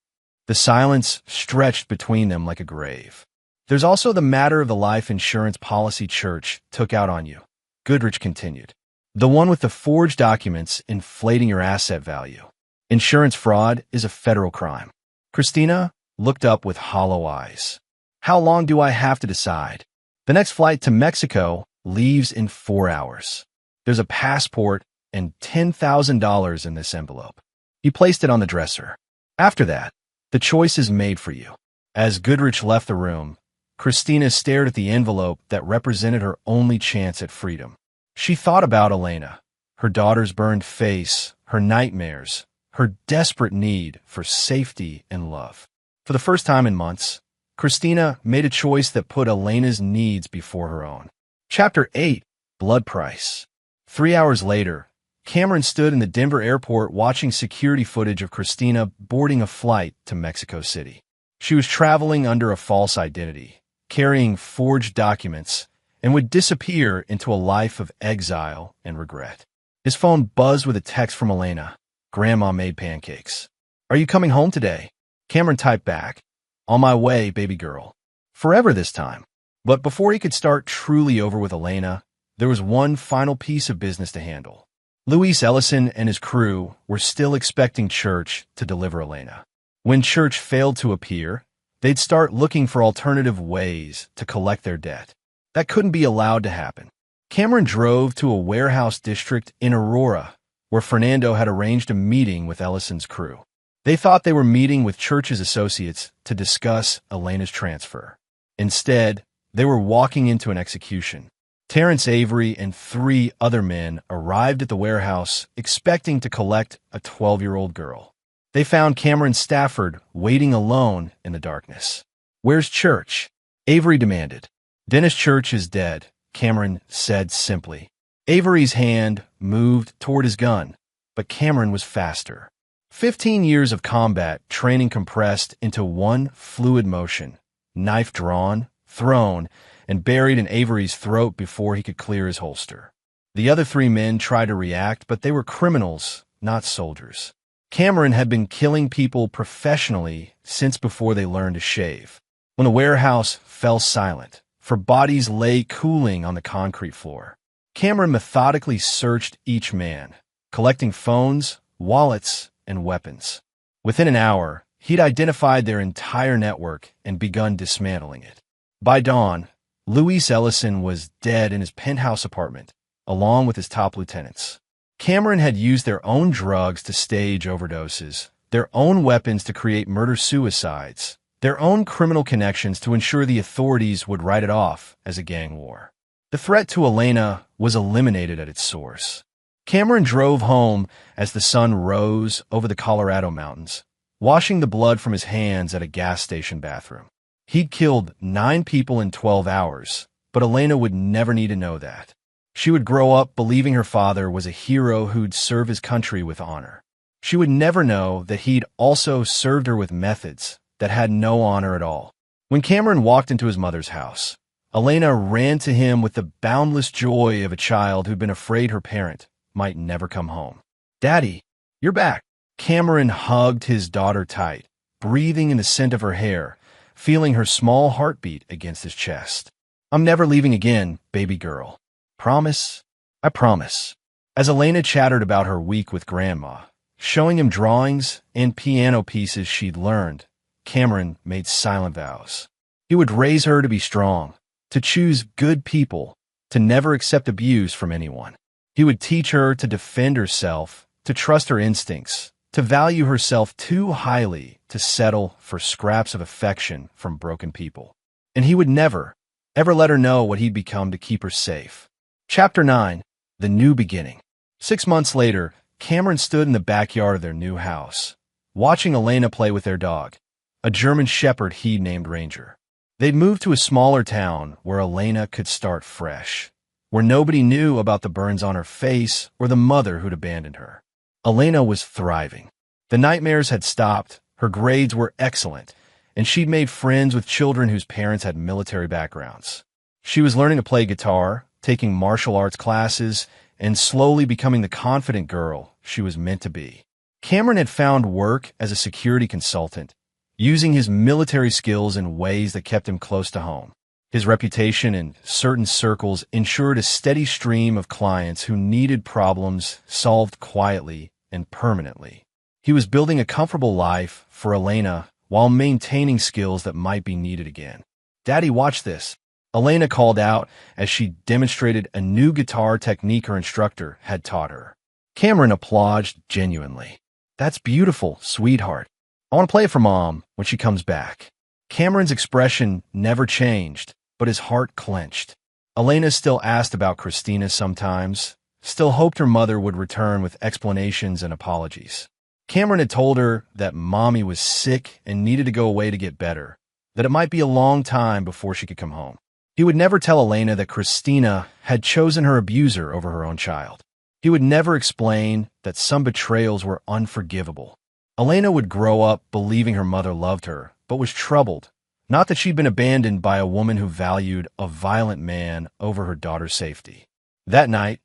[SPEAKER 1] The silence stretched between them like a grave. "There's also the matter of the life insurance policy Church took out on you," Goodrich continued. "The one with the forged documents inflating your asset value. Insurance fraud is a federal crime." Christina looked up with hollow eyes. "How long do I have to decide?" "The next flight to Mexico leaves in 4 hours. There's a passport and $10,000 in this envelope." He placed it on the dresser. "After that, the choice is made for you." As Goodrich left the room, Christina stared at the envelope that represented her only chance at freedom. She thought about Elena, her daughter's burned face, her nightmares, her desperate need for safety and love. For the first time in months, Christina made a choice that put Elena's needs before her own. Chapter 8. Blood Price. 3 hours later, Cameron stood in the Denver airport watching security footage of Christina boarding a flight to Mexico City. She was traveling under a false identity, carrying forged documents, and would disappear into a life of exile and regret. His phone buzzed with a text from Elena. "Grandma made pancakes. Are you coming home today?" Cameron typed back, "On my way, baby girl." Forever this time. But before he could start truly over with Elena, there was one final piece of business to handle. Luis Ellison and his crew were still expecting Church to deliver Elena. When Church failed to appear, they'd start looking for alternative ways to collect their debt. That couldn't be allowed to happen. Cameron drove to a warehouse district in Aurora, where Fernando had arranged a meeting with Ellison's crew. They thought they were meeting with Church's associates to discuss Elena's transfer. Instead, they were walking into an execution. Terrence Avery and 3 other men arrived at the warehouse expecting to collect a 12-year-old girl. They found Cameron Stafford waiting alone in the darkness. "Where's Church?" Avery demanded. "Dennis Church is dead," Cameron said simply. Avery's hand moved toward his gun, but Cameron was faster. 15 years of combat training compressed into one fluid motion, knife drawn, thrown, and buried in Avery's throat before he could clear his holster. The other 3 men tried to react, but they were criminals, not soldiers. Cameron had been killing people professionally since before they learned to shave. When the warehouse fell silent, for bodies lay cooling on the concrete floor, Cameron methodically searched each man, collecting phones, wallets, and weapons. Within an hour, he'd identified their entire network and begun dismantling it. By dawn, Luis Ellison was dead in his penthouse apartment, along with his top lieutenants. Cameron had used their own drugs to stage overdoses, their own weapons to create murder-suicides, their own criminal connections to ensure the authorities would write it off as a gang war. The threat to Elena was eliminated at its source. Cameron drove home as the sun rose over the Colorado mountains, washing the blood from his hands at a gas station bathroom. He'd killed 9 people in 12 hours, but Elena would never need to know that. She would grow up believing her father was a hero who'd serve his country with honor. She would never know that he'd also served her with methods that had no honor at all. When Cameron walked into his mother's house, Elena ran to him with the boundless joy of a child who'd been afraid her parent might never come home. "Daddy, you're back." Cameron hugged his daughter tight, breathing in the scent of her hair, feeling her small heartbeat against his chest. "I'm never leaving again, baby girl. Promise?" "I promise." As Elena chattered about her week with Grandma, showing him drawings and piano pieces she'd learned, Cameron made silent vows. He would raise her to be strong, to choose good people, to never accept abuse from anyone. He would teach her to defend herself, to trust her instincts, to value herself too highly to settle for scraps of affection from broken people. And he would never, ever let her know what he'd become to keep her safe. Chapter 9. The New Beginning. 6 months later, Cameron stood in the backyard of their new house, watching Elena play with their dog, a German shepherd he'd named Ranger. They'd moved to a smaller town where Elena could start fresh, where nobody knew about the burns on her face or the mother who'd abandoned her. Elena was thriving. The nightmares had stopped, her grades were excellent, and she'd made friends with children whose parents had military backgrounds. She was learning to play guitar, taking martial arts classes, and slowly becoming the confident girl she was meant to be. Cameron had found work as a security consultant, using his military skills in ways that kept him close to home. His reputation in certain circles ensured a steady stream of clients who needed problems solved quietly and permanently. He was building a comfortable life for Elena while maintaining skills that might be needed again. "Daddy, watch this," Elena called out as she demonstrated a new guitar technique her instructor had taught her. Cameron applauded genuinely. "That's beautiful, sweetheart. I want to play it for Mom when she comes back." Cameron's expression never changed, but his heart clenched. Elena still asked about Christina sometimes, still hoped her mother would return with explanations and apologies. Cameron had told her that Mommy was sick and needed to go away to get better, that it might be a long time before she could come home. He would never tell Elena that Christina had chosen her abuser over her own child. He would never explain that some betrayals were unforgivable. Elena would grow up believing her mother loved her, but was troubled, not that she'd been abandoned by a woman who valued a violent man over her daughter's safety. That night,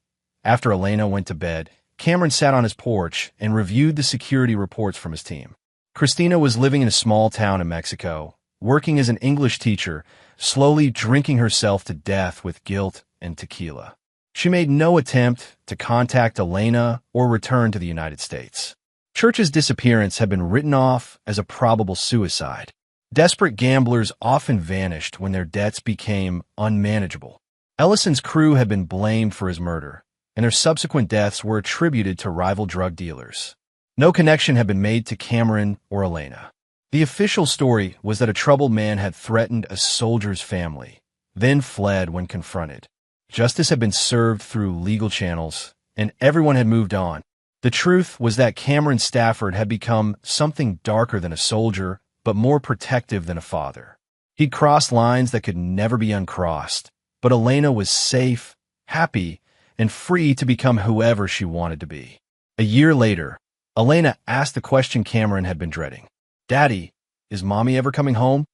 [SPEAKER 1] after Elena went to bed, Cameron sat on his porch and reviewed the security reports from his team. Christina was living in a small town in Mexico, working as an English teacher, slowly drinking herself to death with guilt and tequila. She made no attempt to contact Elena or return to the United States. Church's disappearance had been written off as a probable suicide. Desperate gamblers often vanished when their debts became unmanageable. Ellison's crew had been blamed for his murder, and their subsequent deaths were attributed to rival drug dealers. No connection had been made to Cameron or Elena. The official story was that a troubled man had threatened a soldier's family, then fled when confronted. Justice had been served through legal channels, and everyone had moved on. The truth was that Cameron Stafford had become something darker than a soldier, but more protective than a father. He'd crossed lines that could never be uncrossed, but Elena was safe, happy, and free to become whoever she wanted to be. A year later, Elena asked the question Cameron had been dreading. "Daddy, is Mommy ever coming home?"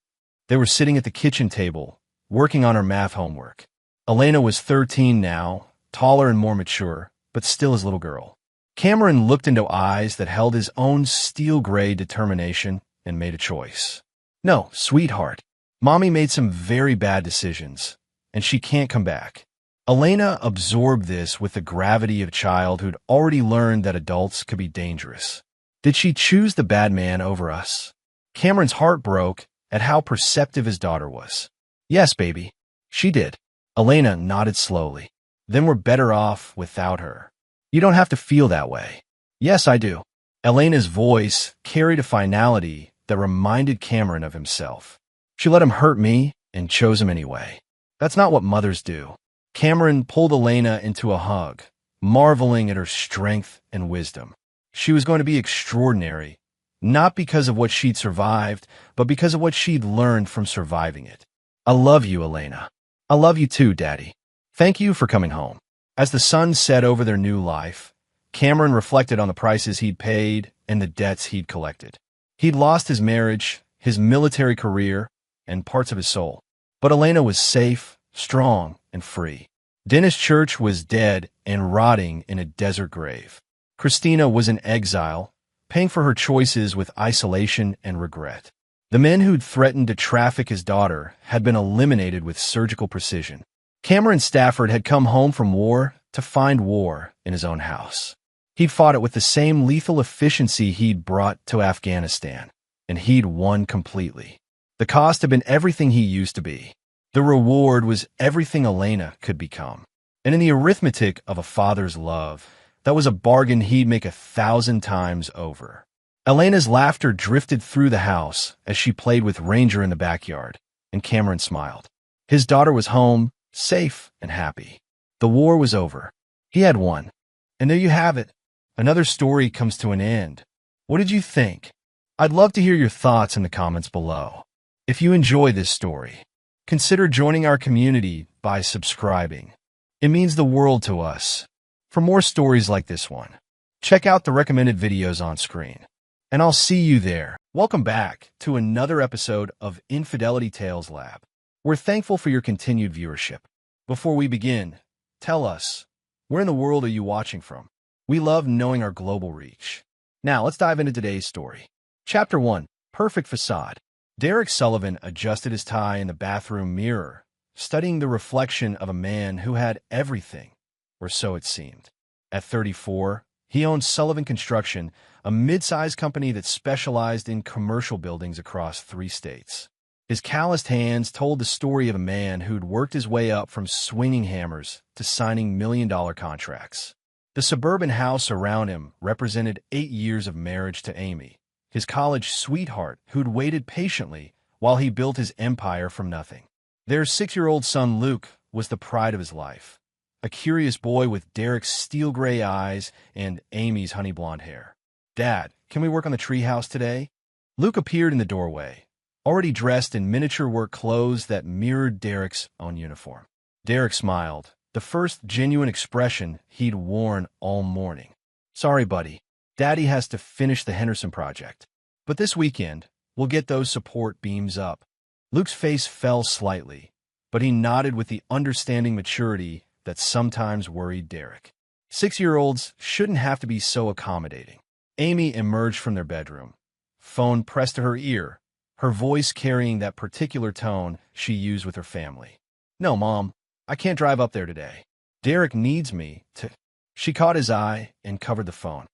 [SPEAKER 1] They were sitting at the kitchen table, working on her math homework. Elena was 13 now, taller and more mature, but still his little girl. Cameron looked into eyes that held his own steel-gray determination and made a choice. "No, sweetheart. Mommy made some very bad decisions, and she can't come back." Elena absorbed this with the gravity of a child who'd already learned that adults could be dangerous. Did she choose the bad man over us? Cameron's heart broke at how perceptive his daughter was. "Yes, baby, she did." Elena nodded slowly. "Then we're better off without her." "You don't have to feel that way." "Yes, I do." Elena's voice carried a finality that reminded Cameron of himself. "She let him hurt me and chose him anyway. That's not what mothers do." Cameron pulled Elena into a hug, marveling at her strength and wisdom. She was going to be extraordinary, not because of what she'd survived, but because of what she'd learned from surviving it. "I love you, Elena." "I love you too, Daddy. Thank you for coming home." As the sun set over their new life, Cameron reflected on the prices he'd paid and the debts he'd collected. He'd lost his marriage, his military career, and parts of his soul. But Elena was safe, strong, and free. Dennis Church was dead and rotting in a desert grave. Christina was in exile, paying for her choices with isolation and regret. The men who'd threatened to traffic his daughter had been eliminated with surgical precision. Cameron Stafford had come home from war to find war in his own house. He'd fought it with the same lethal efficiency he'd brought to Afghanistan, and he'd won completely. The cost had been everything he used to be. The reward was everything Elena could become. And in the arithmetic of a father's love, that was a bargain he'd make 1,000 times over. Elena's laughter drifted through the house as she played with Ranger in the backyard, and Cameron smiled. His daughter was home, safe and happy. The war was over. He had won. And there you have it. Another story comes to an end. What did you think? I'd love to hear your thoughts in the comments below. If you enjoy this story, consider joining our community by subscribing. It means the world to us. For more stories like this one, check out the recommended videos on screen. And I'll see you there. Welcome back to another episode of Infidelity Tales Lab. We're thankful for your continued viewership. Before we begin, tell us, where in the world are you watching from? We love knowing our global reach. Now, let's dive into today's story. Chapter 1, Perfect Facade. Derek Sullivan adjusted his tie in the bathroom mirror, studying the reflection of a man who had everything, or so it seemed. At 34, he owned Sullivan Construction, a mid-sized company that specialized in commercial buildings across 3 states. His calloused hands told the story of a man who'd worked his way up from swinging hammers to signing million-dollar contracts. The suburban house around him represented 8 years of marriage to Amy, his college sweetheart who'd waited patiently while he built his empire from nothing. Their 6-year-old son Luke was the pride of his life, a curious boy with Derek's steel-gray eyes and Amy's honey-blonde hair. "Dad, can we work on the treehouse today?" Luke appeared in the doorway, already dressed in miniature work clothes that mirrored Derek's own uniform. Derek smiled, the first genuine expression he'd worn all morning. "Sorry, buddy. Daddy has to finish the Henderson project. But this weekend, we'll get those support beams up." Luke's face fell slightly, but he nodded with the understanding maturity that sometimes worried Derek. 6-year-olds shouldn't have to be so accommodating. Amy emerged from their bedroom, phone pressed to her ear, her voice carrying that particular tone she used with her family. "No, Mom, I can't drive up there today. Derek needs me to—" She caught his eye and covered the phone.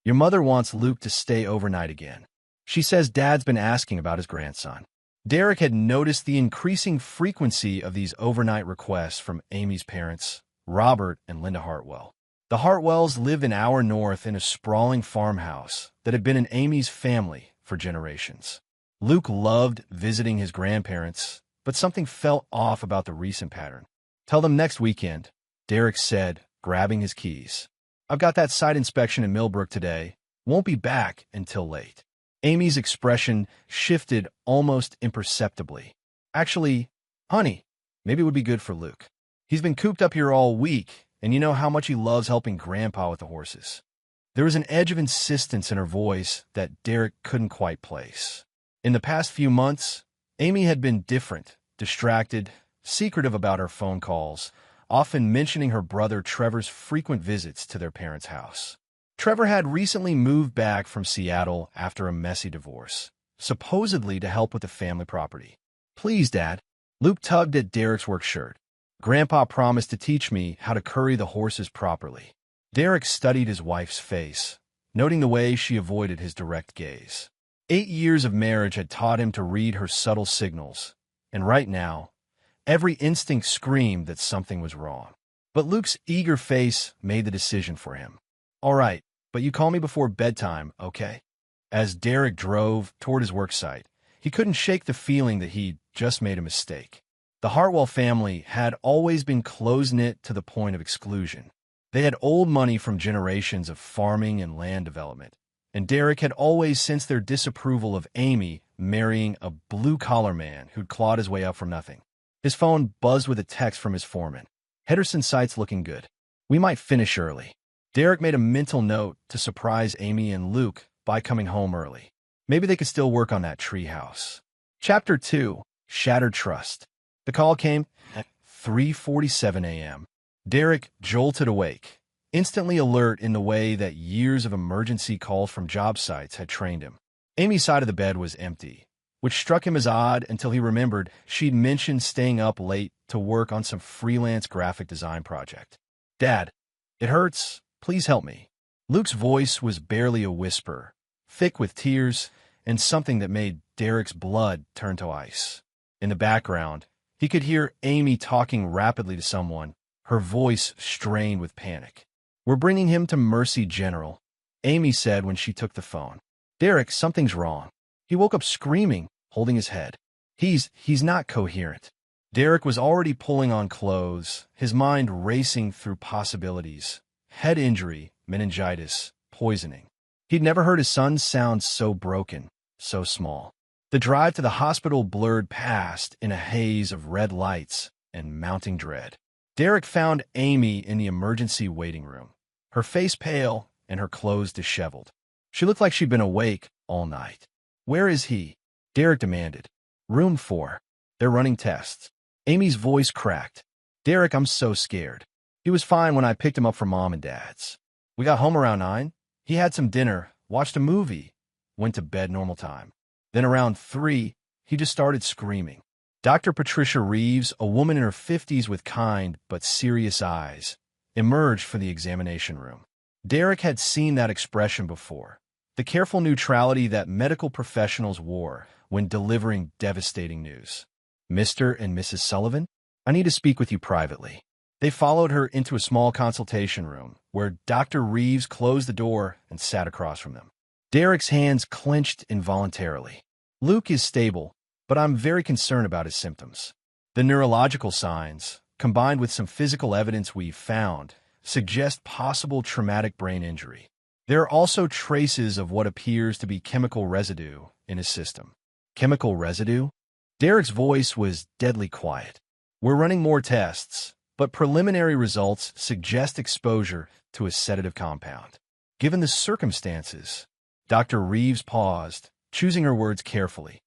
[SPEAKER 1] "Your mother wants Luke to stay overnight again. She says Dad's been asking about his grandson." Derek had noticed the increasing frequency of these overnight requests from Amy's parents, Robert and Linda Hartwell. The Hartwells lived an hour north in a sprawling farmhouse that had been in Amy's family for generations. Luke loved visiting his grandparents, but something felt off about the recent pattern. "Tell them next weekend," Derek said, grabbing his keys. "I've got that site inspection in Millbrook today. Won't be back until late." Amy's expression shifted almost imperceptibly. "Actually, honey, maybe it would be good for Luke. He's been cooped up here all week, and you know how much he loves helping Grandpa with the horses." There was an edge of insistence in her voice that Derek couldn't quite place. In the past few months, Amy had been different, distracted, secretive about her phone calls, often mentioning her brother Trevor's frequent visits to their parents' house. Trevor had recently moved back from Seattle after a messy divorce, supposedly to help with the family property. "Please, Dad." Luke tugged at Derek's work shirt. "Grandpa promised to teach me how to curry the horses properly." Derek studied his wife's face, noting the way she avoided his direct gaze. 8 years of marriage had taught him to read her subtle signals, and right now, every instinct screamed that something was wrong. But Luke's eager face made the decision for him. "All right, but you call me before bedtime, okay?" As Derek drove toward his work site, he couldn't shake the feeling that he'd just made a mistake. The Hartwell family had always been close-knit to the point of exclusion. They had old money from generations of farming and land development, and Derek had always sensed their disapproval of Amy marrying a blue-collar man who'd clawed his way up from nothing. His phone buzzed with a text from his foreman. "Henderson site's looking good. We might finish early." Derek made a mental note to surprise Amy and Luke by coming home early. Maybe they could still work on that treehouse. Chapter 2. Shattered Trust. The call came at 3:47 a.m. Derek jolted awake, instantly alert in the way that years of emergency calls from job sites had trained him. Amy's side of the bed was empty, which struck him as odd until he remembered she'd mentioned staying up late to work on some freelance graphic design project. "Dad, it hurts. Please help me." Luke's voice was barely a whisper, thick with tears and something that made Derek's blood turn to ice. In the background, he could hear Amy talking rapidly to someone, her voice strained with panic. "We're bringing him to Mercy General," Amy said when she took the phone. "Derek, something's wrong." He woke up screaming, holding his head. He's not coherent." Derek was already pulling on clothes, his mind racing through possibilities. Head injury, meningitis, poisoning. He'd never heard his son sound so broken, so small. The drive to the hospital blurred past in a haze of red lights and mounting dread. Derek found Amy in the emergency waiting room, her face pale and her clothes disheveled. She looked like she'd been awake all night. "Where is he?" Derek demanded. "Room 4. They're running tests." Amy's voice cracked. "Derek, I'm so scared. He was fine when I picked him up from Mom and Dad's. We got home around 9. He had some dinner, watched a movie, went to bed normal time. Then around 3, he just started screaming." Dr. Patricia Reeves, a woman in her 50s with kind but serious eyes, emerged from the examination room. Derek had seen that expression before, the careful neutrality that medical professionals wore when delivering devastating news. "Mr. and Mrs. Sullivan, I need to speak with you privately." They followed her into a small consultation room, where Dr. Reeves closed the door and sat across from them. Derek's hands clenched involuntarily. "Luke is stable, but I'm very concerned about his symptoms. The neurological signs, combined with some physical evidence we've found, suggest possible traumatic brain injury. There are also traces of what appears to be chemical residue in his system." "Chemical residue?" Derek's voice was deadly quiet. "We're running more tests, but preliminary results suggest exposure to a sedative compound. Given the circumstances," Dr. Reeves paused, choosing her words carefully,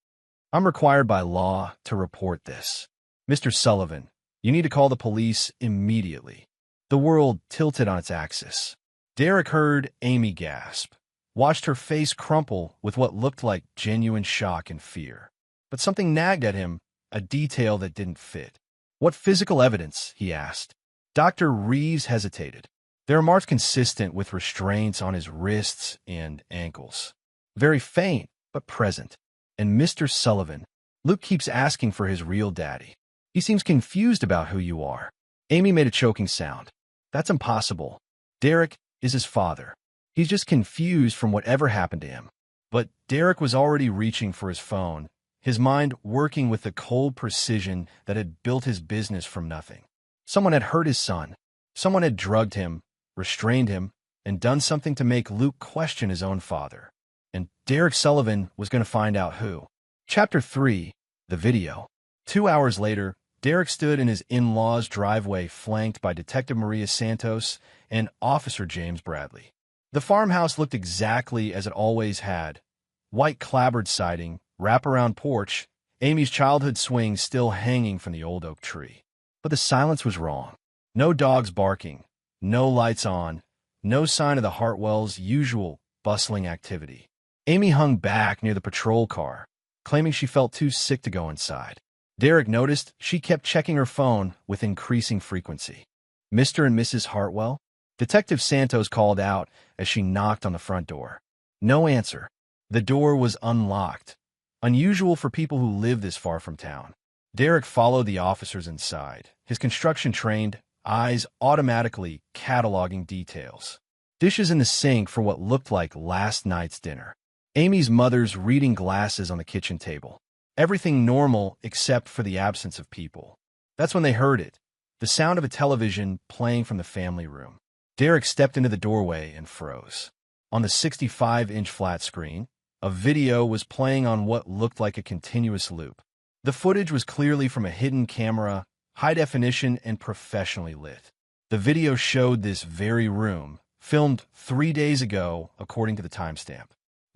[SPEAKER 1] "I'm required by law to report this. Mr. Sullivan, you need to call the police immediately." The world tilted on its axis. Derek heard Amy gasp, watched her face crumple with what looked like genuine shock and fear. But something nagged at him, a detail that didn't fit. "What physical evidence?" he asked. Dr. Reeves hesitated. "There are marks consistent with restraints on his wrists and ankles. Very faint, but present. And Mr. Sullivan, Luke keeps asking for his real daddy. He seems confused about who you are." Amy made a choking sound. "That's impossible." Derek is his father. He's just confused from whatever happened to him. But Derek was already reaching for his phone, his mind working with the cold precision that had built his business from nothing. Someone had hurt his son. Someone had drugged him, restrained him, and done something to make Luke question his own father. And Derek Sullivan was going to find out who. Chapter 3. The Video. 2 hours later, Derek stood in his in-law's driveway flanked by Detective Maria Santos and Officer James Bradley. The farmhouse looked exactly as it always had. White clapboard siding, wraparound porch, Amy's childhood swing still hanging from the old oak tree. But the silence was wrong. No dogs barking, no lights on, no sign of the Hartwells' usual bustling activity. Amy hung back near the patrol car, claiming she felt too sick to go inside. Derek noticed she kept checking her phone with increasing frequency. Mr. and Mrs. Hartwell? Detective Santos called out as she knocked on the front door. No answer. The door was unlocked, unusual for people who live this far from town. Derek followed the officers inside, his construction-trained eyes automatically cataloging details. Dishes in the sink for what looked like last night's dinner. Amy's mother's reading glasses on the kitchen table. Everything normal except for the absence of people. That's when they heard it, the sound of a television playing from the family room. Derek stepped into the doorway and froze. On the 65-inch flat screen, a video was playing on what looked like a continuous loop. The footage was clearly from a hidden camera, high definition and professionally lit. The video showed this very room, filmed 3 days ago, according to the timestamp.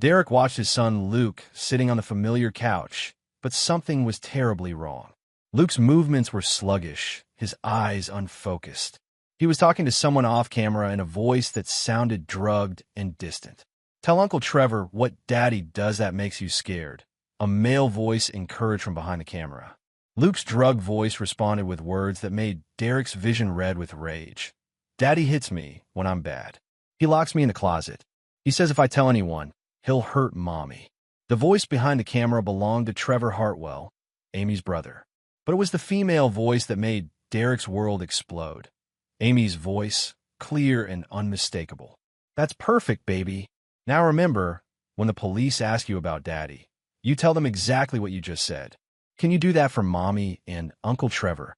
[SPEAKER 1] Derek watched his son Luke sitting on the familiar couch, but something was terribly wrong. Luke's movements were sluggish, his eyes unfocused. He was talking to someone off camera in a voice that sounded drugged and distant. "Tell Uncle Trevor what Daddy does that makes you scared," a male voice encouraged from behind the camera. Luke's drugged voice responded with words that made Derek's vision red with rage. "Daddy hits me when I'm bad. He locks me in the closet. He says if I tell anyone, he'll hurt Mommy." The voice behind the camera belonged to Trevor Hartwell, Amy's brother. But it was the female voice that made Derek's world explode. Amy's voice, clear and unmistakable. "That's perfect, baby. Now remember, when the police ask you about Daddy, you tell them exactly what you just said. Can you do that for Mommy and Uncle Trevor?"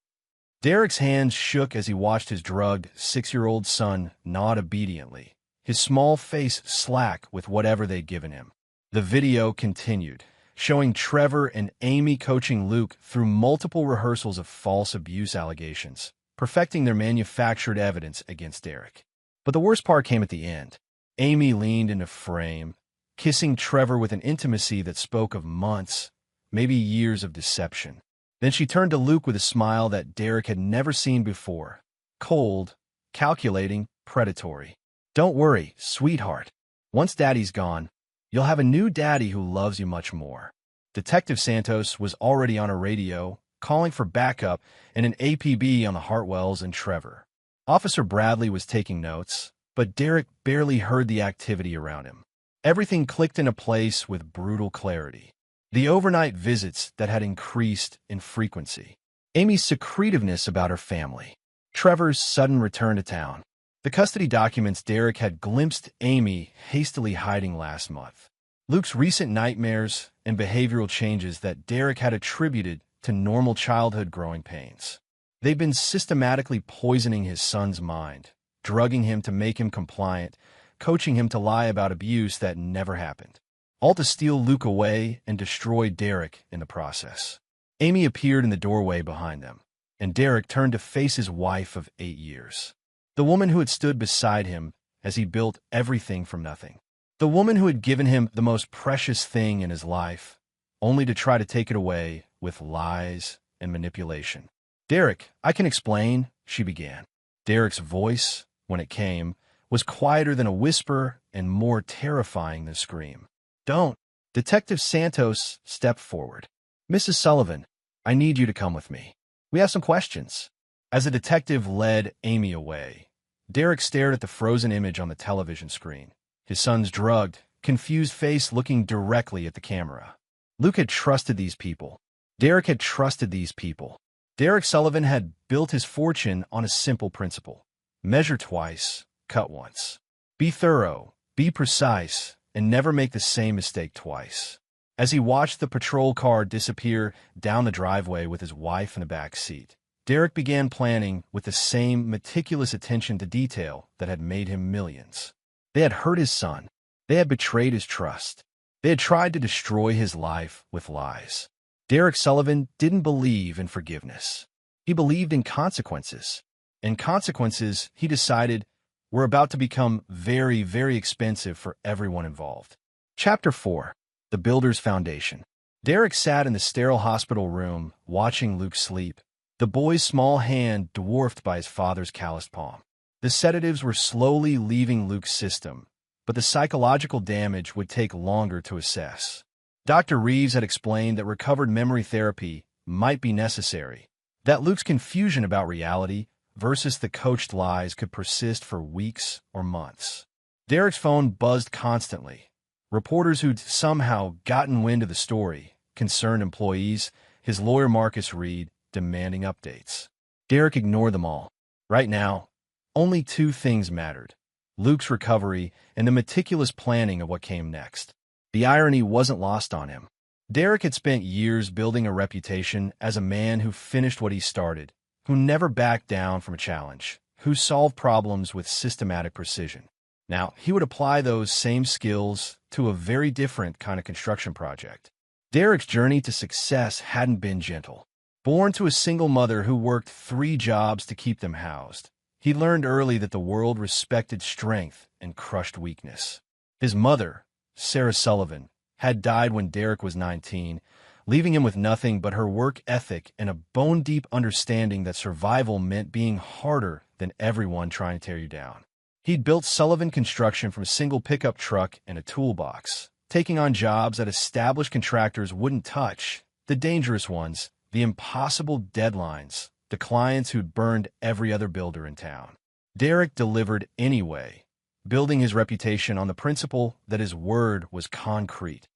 [SPEAKER 1] Derek's hands shook as he watched his drugged 6-year-old son nod obediently, his small face slack with whatever they'd given him. The video continued, showing Trevor and Amy coaching Luke through multiple rehearsals of false abuse allegations, perfecting their manufactured evidence against Derek. But the worst part came at the end. Amy leaned into frame, kissing Trevor with an intimacy that spoke of months, maybe years of deception. Then she turned to Luke with a smile that Derek had never seen before. Cold, calculating, predatory. "Don't worry, sweetheart. Once Daddy's gone, you'll have a new daddy who loves you much more." Detective Santos was already on a radio, calling for backup and an APB on the Hartwells and Trevor. Officer Bradley was taking notes, but Derek barely heard the activity around him. Everything clicked into place with brutal clarity. The overnight visits that had increased in frequency. Amy's secretiveness about her family. Trevor's sudden return to town. The custody documents Derek had glimpsed Amy hastily hiding last month. Luke's recent nightmares and behavioral changes that Derek had attributed to normal childhood growing pains. They'd been systematically poisoning his son's mind, drugging him to make him compliant, coaching him to lie about abuse that never happened. All to steal Luke away and destroy Derek in the process. Amy appeared in the doorway behind them, and Derek turned to face his wife of 8 years. The woman who had stood beside him as he built everything from nothing. The woman who had given him the most precious thing in his life, only to try to take it away with lies and manipulation. "Derek, I can explain," she began. Derek's voice, when it came, was quieter than a whisper and more terrifying than a scream. "Don't." Detective Santos stepped forward. "Mrs. Sullivan, I need you to come with me. We have some questions." As the detective led Amy away, Derek stared at the frozen image on the television screen, his son's drugged, confused face looking directly at the camera. Luke had trusted these people. Derek had trusted these people. Derek Sullivan had built his fortune on a simple principle. Measure twice, cut once. Be thorough, be precise, and never make the same mistake twice. As he watched the patrol car disappear down the driveway with his wife in the back seat, Derek began planning with the same meticulous attention to detail that had made him millions. They had hurt his son. They had betrayed his trust. They had tried to destroy his life with lies. Derek Sullivan didn't believe in forgiveness. He believed in consequences. And consequences, he decided, were about to become very, very expensive for everyone involved. Chapter 4. The Builder's Foundation. Derek sat in the sterile hospital room, watching Luke sleep, the boy's small hand dwarfed by his father's calloused palm. The sedatives were slowly leaving Luke's system, but the psychological damage would take longer to assess. Dr. Reeves had explained that recovered memory therapy might be necessary, that Luke's confusion about reality versus the coached lies could persist for weeks or months. Derek's phone buzzed constantly. Reporters who'd somehow gotten wind of the story, concerned employees, his lawyer Marcus Reed, demanding updates. Derek ignored them all. Right now, only two things mattered: Luke's recovery and the meticulous planning of what came next. The irony wasn't lost on him. Derek had spent years building a reputation as a man who finished what he started, who never backed down from a challenge, who solved problems with systematic precision. Now, he would apply those same skills to a very different kind of construction project. Derek's journey to success hadn't been gentle. Born to a single mother who worked 3 jobs to keep them housed, he learned early that the world respected strength and crushed weakness. His mother, Sarah Sullivan, had died when Derek was 19, leaving him with nothing but her work ethic and a bone-deep understanding that survival meant being harder than everyone trying to tear you down. He'd built Sullivan Construction from a single pickup truck and a toolbox, taking on jobs that established contractors wouldn't touch, the dangerous ones, the impossible deadlines, the clients who'd burned every other builder in town. Derek delivered anyway, building his reputation on the principle that his word was concrete,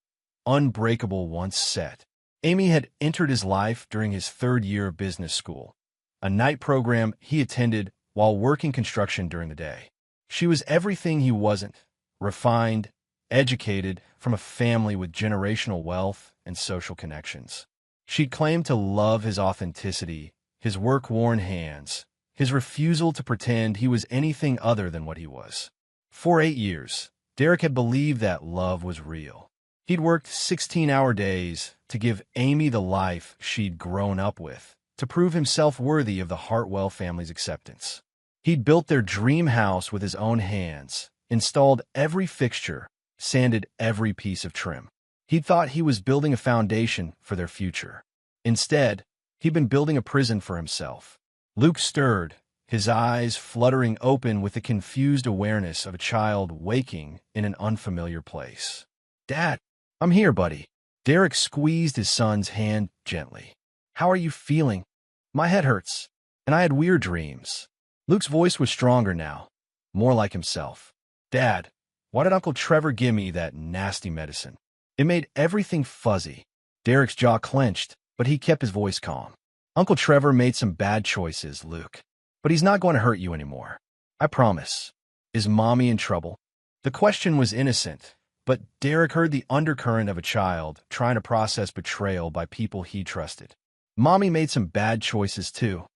[SPEAKER 1] unbreakable once set. Amy had entered his life during his 3rd year of business school, a night program he attended while working construction during the day. She was everything he wasn't: refined, educated, from a family with generational wealth and social connections. She claimed to love his authenticity, his work-worn hands, his refusal to pretend he was anything other than what he was. For 8 years, Derek had believed that love was real. He'd worked 16-hour days to give Amy the life she'd grown up with, to prove himself worthy of the Hartwell family's acceptance. He'd built their dream house with his own hands, installed every fixture, sanded every piece of trim. He'd thought he was building a foundation for their future. Instead, he'd been building a prison for himself. Luke stirred, his eyes fluttering open with the confused awareness of a child waking in an unfamiliar place. "Dad, I'm here, buddy." Derek squeezed his son's hand gently. "How are you feeling?" "My head hurts, and I had weird dreams." Luke's voice was stronger now, more like himself. "Dad, why did Uncle Trevor give me that nasty medicine?" It made everything fuzzy. Derek's jaw clenched, but he kept his voice calm. "Uncle Trevor made some bad choices, Luke, but he's not going to hurt you anymore. I promise." "Is Mommy in trouble?" The question was innocent, but Derek heard the undercurrent of a child trying to process betrayal by people he trusted. "Mommy made some bad choices too,"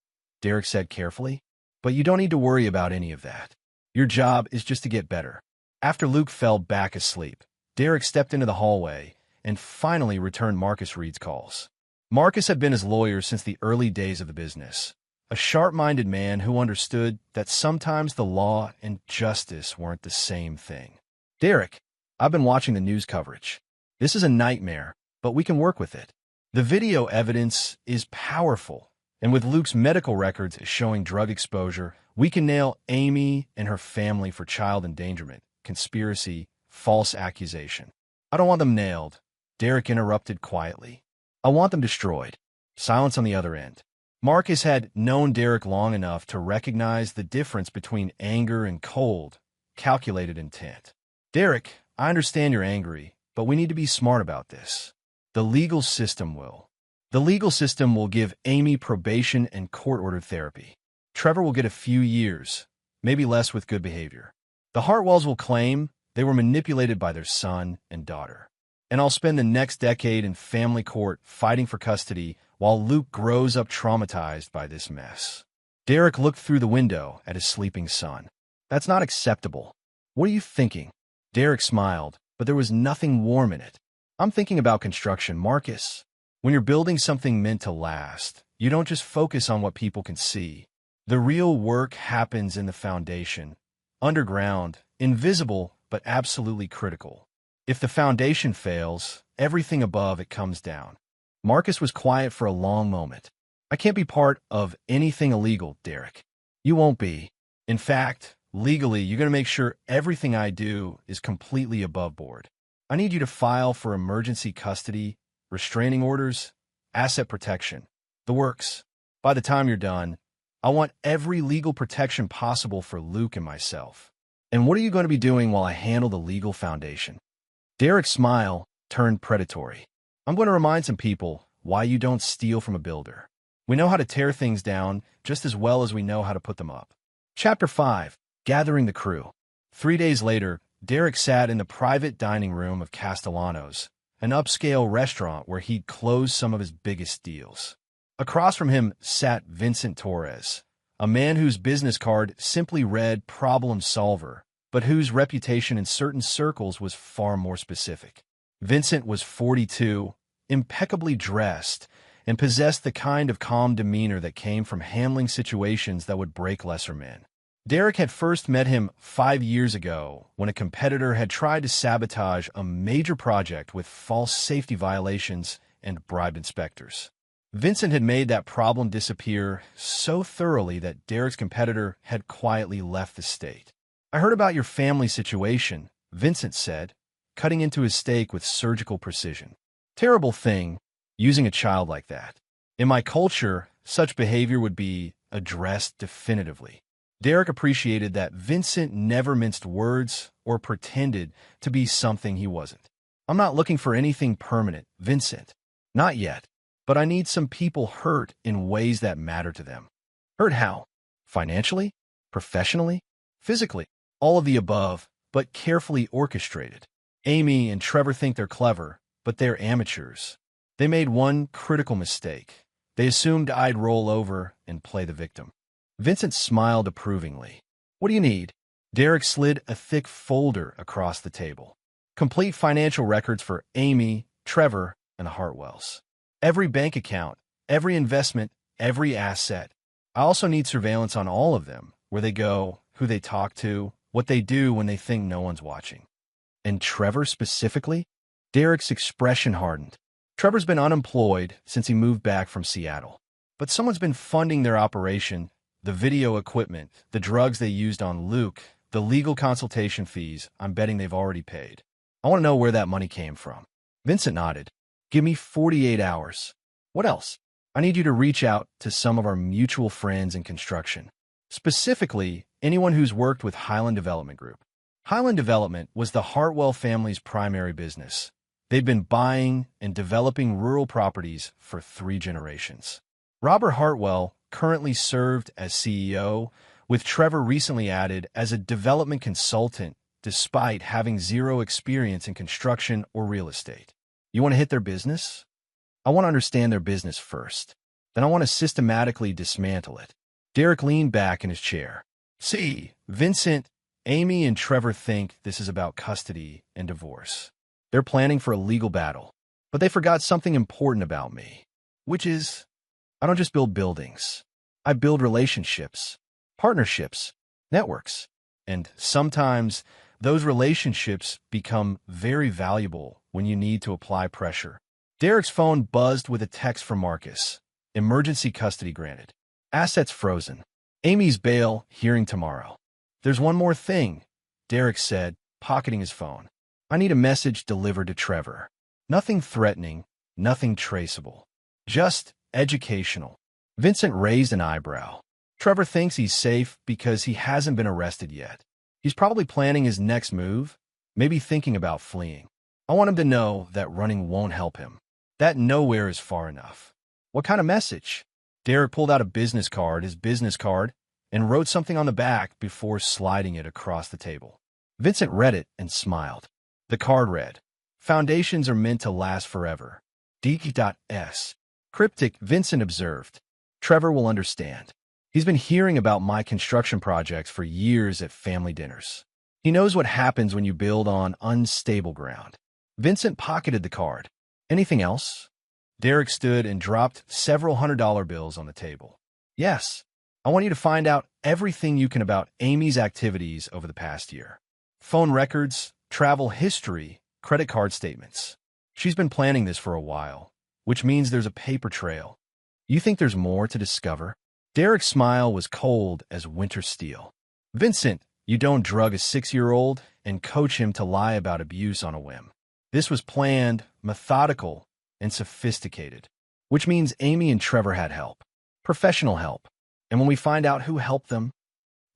[SPEAKER 1] Derek said carefully, "but you don't need to worry about any of that. Your job is just to get better." After Luke fell back asleep, Derek stepped into the hallway and finally returned Marcus Reed's calls. Marcus had been his lawyer since the early days of the business, a sharp-minded man who understood that sometimes the law and justice weren't the same thing. "Derek, I've been watching the news coverage. This is a nightmare, but we can work with it. The video evidence is powerful, and with Luke's medical records showing drug exposure, we can nail Amy and her family for child endangerment, conspiracy, false accusation." "I don't want them nailed," Derek interrupted quietly. "I want them destroyed." Silence on the other end. Marcus had known Derek long enough to recognize the difference between anger and cold, calculated intent. "Derek, I understand you're angry, but we need to be smart about this. The legal system will. The legal system will give Amy probation and court-ordered therapy. Trevor will get a few years, maybe less with good behavior. The Hartwells will claim they were manipulated by their son and daughter. And I'll spend the next decade in family court fighting for custody while Luke grows up traumatized by this mess. Derek looked through the window at his sleeping son. That's not acceptable. What are you thinking? Derek smiled, but there was nothing warm in it. I'm thinking about construction, Marcus. When you're building something meant to last, you don't just focus on what people can see. The real work happens in the foundation, underground, invisible, but absolutely critical. If the foundation fails, everything above it comes down. Marcus was quiet for a long moment. I can't be part of anything illegal, Derek. You won't be. In fact, legally, you're going to make sure everything I do is completely above board. I need you to file for emergency custody, restraining orders, asset protection, the works. By the time you're done, I want every legal protection possible for Luke and myself. And what are you going to be doing while I handle the legal foundation? Derek's smile turned predatory. I'm going to remind some people why you don't steal from a builder. We know how to tear things down just as well as we know how to put them up. Chapter 5. Gathering the Crew. 3 days later, Derek sat in the private dining room of Castellanos, an upscale restaurant where he'd closed some of his biggest deals. Across from him sat Vincent Torres, a man whose business card simply read problem solver, but whose reputation in certain circles was far more specific. Vincent was 42, impeccably dressed, and possessed the kind of calm demeanor that came from handling situations that would break lesser men. Derek had first met him 5 years ago when a competitor had tried to sabotage a major project with false safety violations and bribed inspectors. Vincent had made that problem disappear so thoroughly that Derek's competitor had quietly left the state. I heard about your family situation, Vincent said, cutting into his steak with surgical precision. Terrible thing, using a child like that. In my culture, such behavior would be addressed definitively. Derek appreciated that Vincent never minced words or pretended to be something he wasn't. I'm not looking for anything permanent, Vincent. Not yet. But I need some people hurt in ways that matter to them. Hurt how? Financially? Professionally? Physically? All of the above, but carefully orchestrated. Amy and Trevor think they're clever, but they're amateurs. They made one critical mistake. They assumed I'd roll over and play the victim. Vincent smiled approvingly. What do you need? Derek slid a thick folder across the table. Complete financial records for Amy, Trevor, and the Hartwells. Every bank account, every investment, every asset. I also need surveillance on all of them, where they go, who they talk to, what they do when they think no one's watching. And Trevor specifically? Derek's expression hardened. Trevor's been unemployed since he moved back from Seattle. But someone's been funding their operation, the video equipment, the drugs they used on Luke, the legal consultation fees. I'm betting they've already paid. I want to know where that money came from. Vincent nodded. Give me 48 hours. What else? I need you to reach out to some of our mutual friends in construction. Specifically, anyone who's worked with Highland Development Group. Highland Development was the Hartwell family's primary business. They'd been buying and developing rural properties for 3 generations. Robert Hartwell currently served as CEO, with Trevor recently added as a development consultant despite having 0 experience in construction or real estate. You want to hit their business? I want to understand their business first. Then I want to systematically dismantle it. Derek leaned back in his chair. See, Vincent, Amy, and Trevor think this is about custody and divorce. They're planning for a legal battle. But they forgot something important about me, which is, I don't just build buildings. I build relationships, partnerships, networks. And sometimes those relationships become very valuable when you need to apply pressure. Derek's phone buzzed with a text from Marcus. Emergency custody granted. Assets frozen. Amy's bail hearing tomorrow. There's one more thing, Derek said, pocketing his phone. I need a message delivered to Trevor. Nothing threatening, nothing traceable. Just educational. Vincent raised an eyebrow. Trevor thinks he's safe because he hasn't been arrested yet. He's probably planning his next move, maybe thinking about fleeing. I want him to know that running won't help him. That nowhere is far enough. What kind of message? Derek pulled out a business card, his business card, and wrote something on the back before sliding it across the table. Vincent read it and smiled. The card read, "Foundations are meant to last forever. D.S." Cryptic, Vincent observed. "Trevor will understand. He's been hearing about my construction projects for years at family dinners. He knows what happens when you build on unstable ground." Vincent pocketed the card. "Anything else?" Derek stood and dropped several $100 bills on the table. "Yes. I want you to find out everything you can about Amy's activities over the past year. Phone records, travel history, credit card statements. She's been planning this for a while, which means there's a paper trail. You think there's more to discover?" Derek's smile was cold as winter steel. "Vincent, you don't drug a 6-year-old and coach him to lie about abuse on a whim. This was planned, methodical, and sophisticated, which means Amy and Trevor had help. Professional help. And when we find out who helped them..."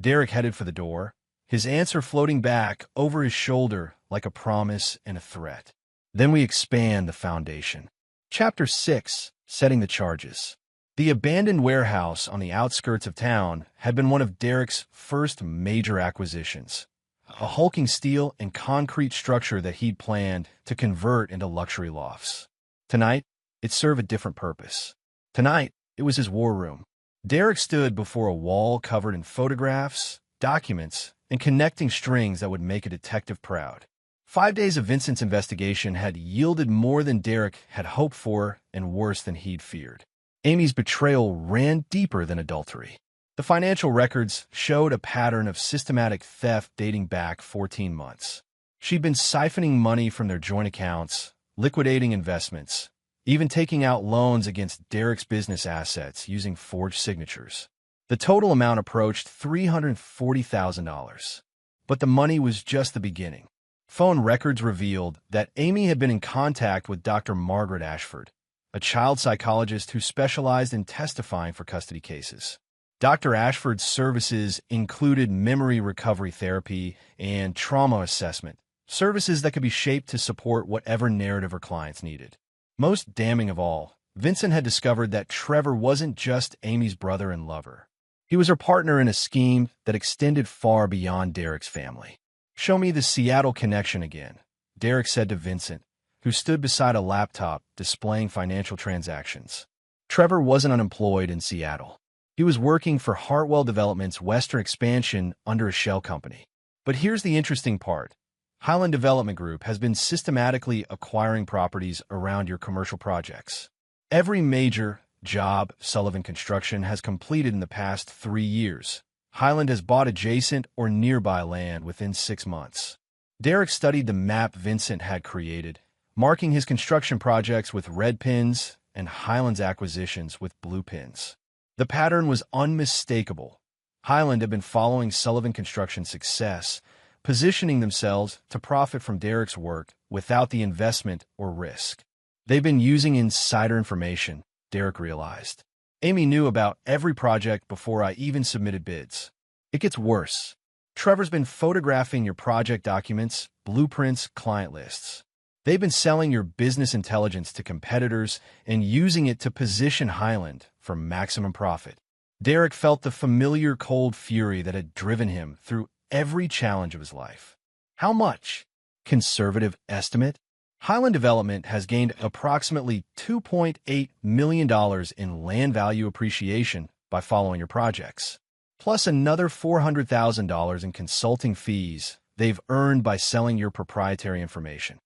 [SPEAKER 1] Derek headed for the door, his answer floating back over his shoulder like a promise and a threat. Then we expand the foundation. Chapter 6, Setting the Charges. The abandoned warehouse on the outskirts of town had been one of Derek's first major acquisitions, a hulking steel and concrete structure that he'd planned to convert into luxury lofts. Tonight, it served a different purpose. Tonight, it was his war room. Derek stood before a wall covered in photographs, documents, and connecting strings that would make a detective proud. 5 days of Vincent's investigation had yielded more than Derek had hoped for and worse than he'd feared. Amy's betrayal ran deeper than adultery. The financial records showed a pattern of systematic theft dating back 14 months. She'd been siphoning money from their joint accounts, liquidating investments, even taking out loans against Derek's business assets using forged signatures. The total amount approached $340,000. But the money was just the beginning. Phone records revealed that Amy had been in contact with Dr. Margaret Ashford, a child psychologist who specialized in testifying for custody cases. Dr. Ashford's services included memory recovery therapy and trauma assessment, services that could be shaped to support whatever narrative her clients needed. Most damning of all, Vincent had discovered that Trevor wasn't just Amy's brother and lover. He was her partner in a scheme that extended far beyond Derek's family. "Show me the Seattle connection again," Derek said to Vincent, who stood beside a laptop displaying financial transactions. Trevor wasn't unemployed in Seattle. He was working for Hartwell Development's Western expansion under a shell company. But here's the interesting part. Highland Development Group has been systematically acquiring properties around your commercial projects. Every major job Sullivan Construction has completed in the past 3 years, Highland has bought adjacent or nearby land within 6 months. Derek studied the map Vincent had created, marking his construction projects with red pins and Highland's acquisitions with blue pins. The pattern was unmistakable. Highland had been following Sullivan Construction's success, positioning themselves to profit from Derek's work without the investment or risk. They've been using insider information, Derek realized. Amy knew about every project before I even submitted bids. It gets worse. Trevor's been photographing your project documents, blueprints, client lists. They've been selling your business intelligence to competitors and using it to position Highland for maximum profit. Derek felt the familiar cold fury that had driven him through every challenge of his life. How much? Conservative estimate? Highland Development has gained approximately $2.8 million in land value appreciation by following your projects, plus another $400,000 in consulting fees they've earned by selling your proprietary information.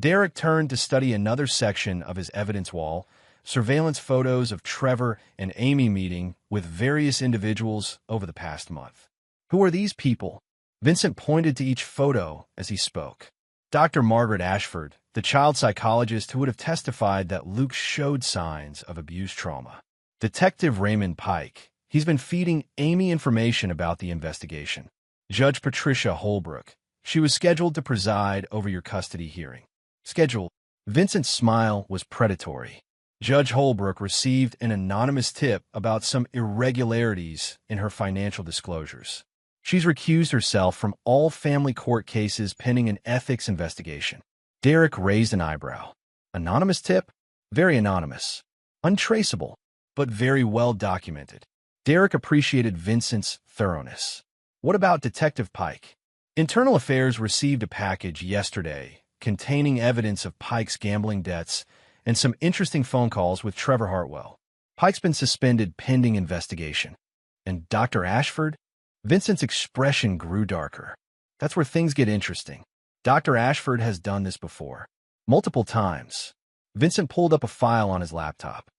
[SPEAKER 1] Derek turned to study another section of his evidence wall, surveillance photos of Trevor and Amy meeting with various individuals over the past month. Who are these people? Vincent pointed to each photo as he spoke. Dr. Margaret Ashford, the child psychologist who would have testified that Luke showed signs of abuse trauma. Detective Raymond Pike, he's been feeding Amy information about the investigation. Judge Patricia Holbrook, she was scheduled to preside over your custody hearing. Scheduled. Vincent's smile was predatory. Judge Holbrook received an anonymous tip about some irregularities in her financial disclosures. She's recused herself from all family court cases pending an ethics investigation. Derek raised an eyebrow. Anonymous tip? Very anonymous. Untraceable, but very well documented. Derek appreciated Vincent's thoroughness. What about Detective Pike? Internal Affairs received a package yesterday containing evidence of Pike's gambling debts and some interesting phone calls with Trevor Hartwell. Pike's been suspended pending investigation. And Dr. Ashford? Vincent's expression grew darker. That's where things get interesting. Dr. Ashford has done this before. Multiple times. Vincent pulled up a file on his laptop.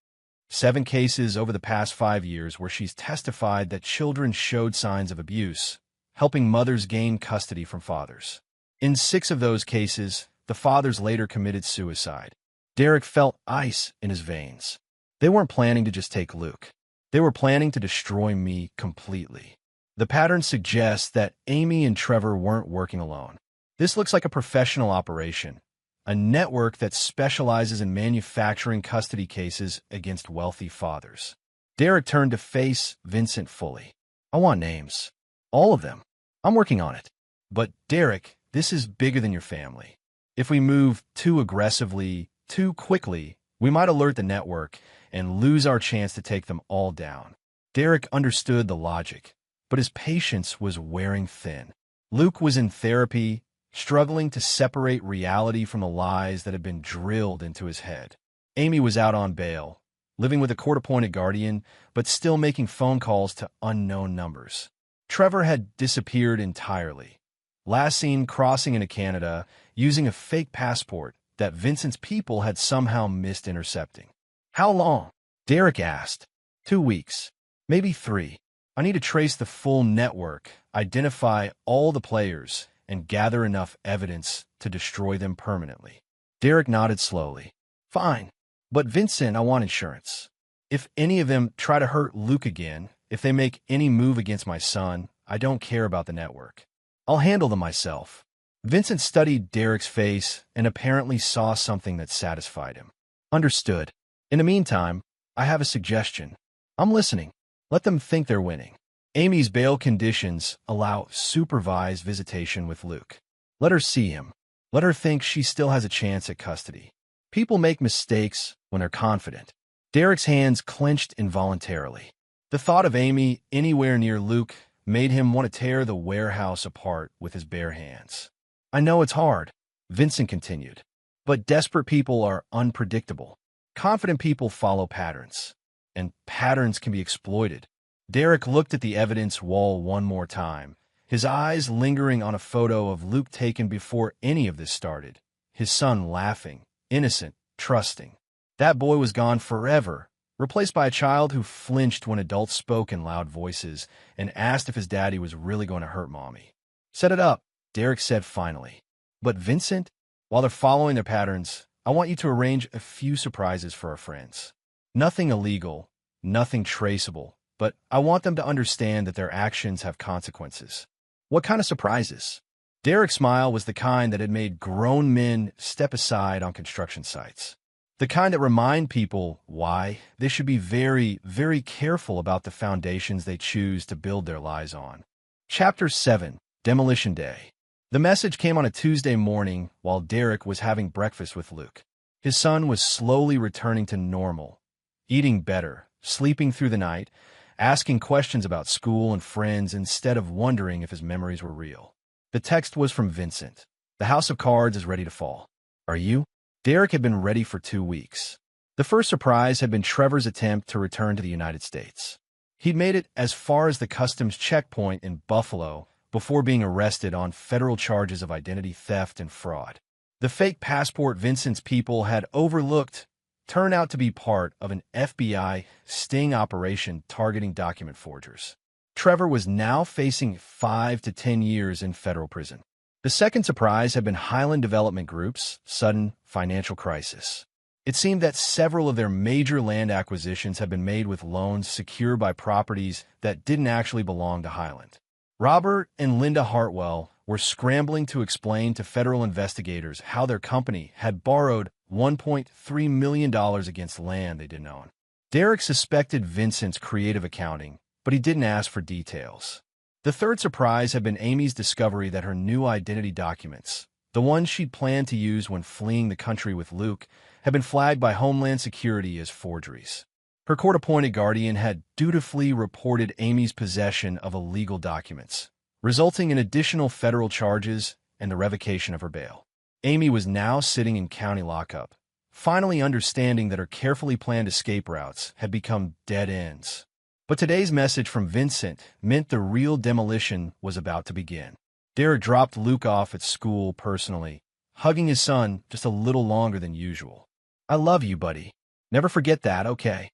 [SPEAKER 1] 7 cases over the past 5 years where she's testified that children showed signs of abuse, helping mothers gain custody from fathers. In 6 of those cases, the fathers later committed suicide. Derek felt ice in his veins. They weren't planning to just take Luke. They were planning to destroy me completely. The pattern suggests that Amy and Trevor weren't working alone. This looks like a professional operation, a network that specializes in manufacturing custody cases against wealthy fathers. Derek turned to face Vincent fully. I want names. All of them. I'm working on it. But Derek, this is bigger than your family. If we move too aggressively, too quickly, we might alert the network and lose our chance to take them all down. Derek understood the logic, but his patience was wearing thin. Luke was in therapy, struggling to separate reality from the lies that had been drilled into his head. Amy was out on bail, living with a court-appointed guardian, but still making phone calls to unknown numbers. Trevor had disappeared entirely, last seen crossing into Canada using a fake passport that Vincent's people had somehow missed intercepting. How long? Derek asked. 2 weeks. Maybe 3. I need to trace the full network, identify all the players, and gather enough evidence to destroy them permanently. Derek nodded slowly. Fine. But Vincent, I want insurance. If any of them try to hurt Luke again, if they make any move against my son, I don't care about the network. I'll handle them myself. Vincent studied Derek's face and apparently saw something that satisfied him. Understood. In the meantime, I have a suggestion. I'm listening. Let them think they're winning. Amy's bail conditions allow supervised visitation with Luke. Let her see him. Let her think she still has a chance at custody. People make mistakes when they're confident. Derek's hands clenched involuntarily. The thought of Amy anywhere near Luke made him want to tear the warehouse apart with his bare hands. I know it's hard, Vincent continued, but desperate people are unpredictable. Confident people follow patterns, and patterns can be exploited. Derek looked at the evidence wall one more time, his eyes lingering on a photo of Luke taken before any of this started, his son laughing, innocent, trusting. That boy was gone forever, replaced by a child who flinched when adults spoke in loud voices and asked if his daddy was really going to hurt mommy. Set it up, Derek said finally. But Vincent, while they're following their patterns, I want you to arrange a few surprises for our friends. Nothing illegal, nothing traceable, but I want them to understand that their actions have consequences. What kind of surprises? Derek's smile was the kind that had made grown men step aside on construction sites. The kind that remind people why they should be very, very careful about the foundations they choose to build their lives on. Chapter 7, Demolition Day. The message came on a Tuesday morning while Derek was having breakfast with Luke. His son was slowly returning to normal, eating better, sleeping through the night, asking questions about school and friends instead of wondering if his memories were real. The text was from Vincent. The house of cards is ready to fall. Are you? Derek had been ready for 2 weeks. The first surprise had been Trevor's attempt to return to the United States. He'd made it as far as the customs checkpoint in Buffalo before being arrested on federal charges of identity theft and fraud. The fake passport Vincent's people had overlooked turned out to be part of an FBI sting operation targeting document forgers. Trevor was now facing 5 to 10 years in federal prison. The second surprise had been Highland Development Group's sudden financial crisis. It seemed that several of their major land acquisitions had been made with loans secured by properties that didn't actually belong to Highland. Robert and Linda Hartwell were scrambling to explain to federal investigators how their company had borrowed $1.3 million against land they didn't own. Derek suspected Vincent's creative accounting, but he didn't ask for details. The third surprise had been Amy's discovery that her new identity documents, the ones she'd planned to use when fleeing the country with Luke, had been flagged by Homeland Security as forgeries. Her court-appointed guardian had dutifully reported Amy's possession of illegal documents, resulting in additional federal charges and the revocation of her bail. Amy was now sitting in county lockup, finally understanding that her carefully planned escape routes had become dead ends. But today's message from Vincent meant the real demolition was about to begin. Derek dropped Luke off at school personally, hugging his son just a little longer than usual. "I love you, buddy. Never forget that, okay?"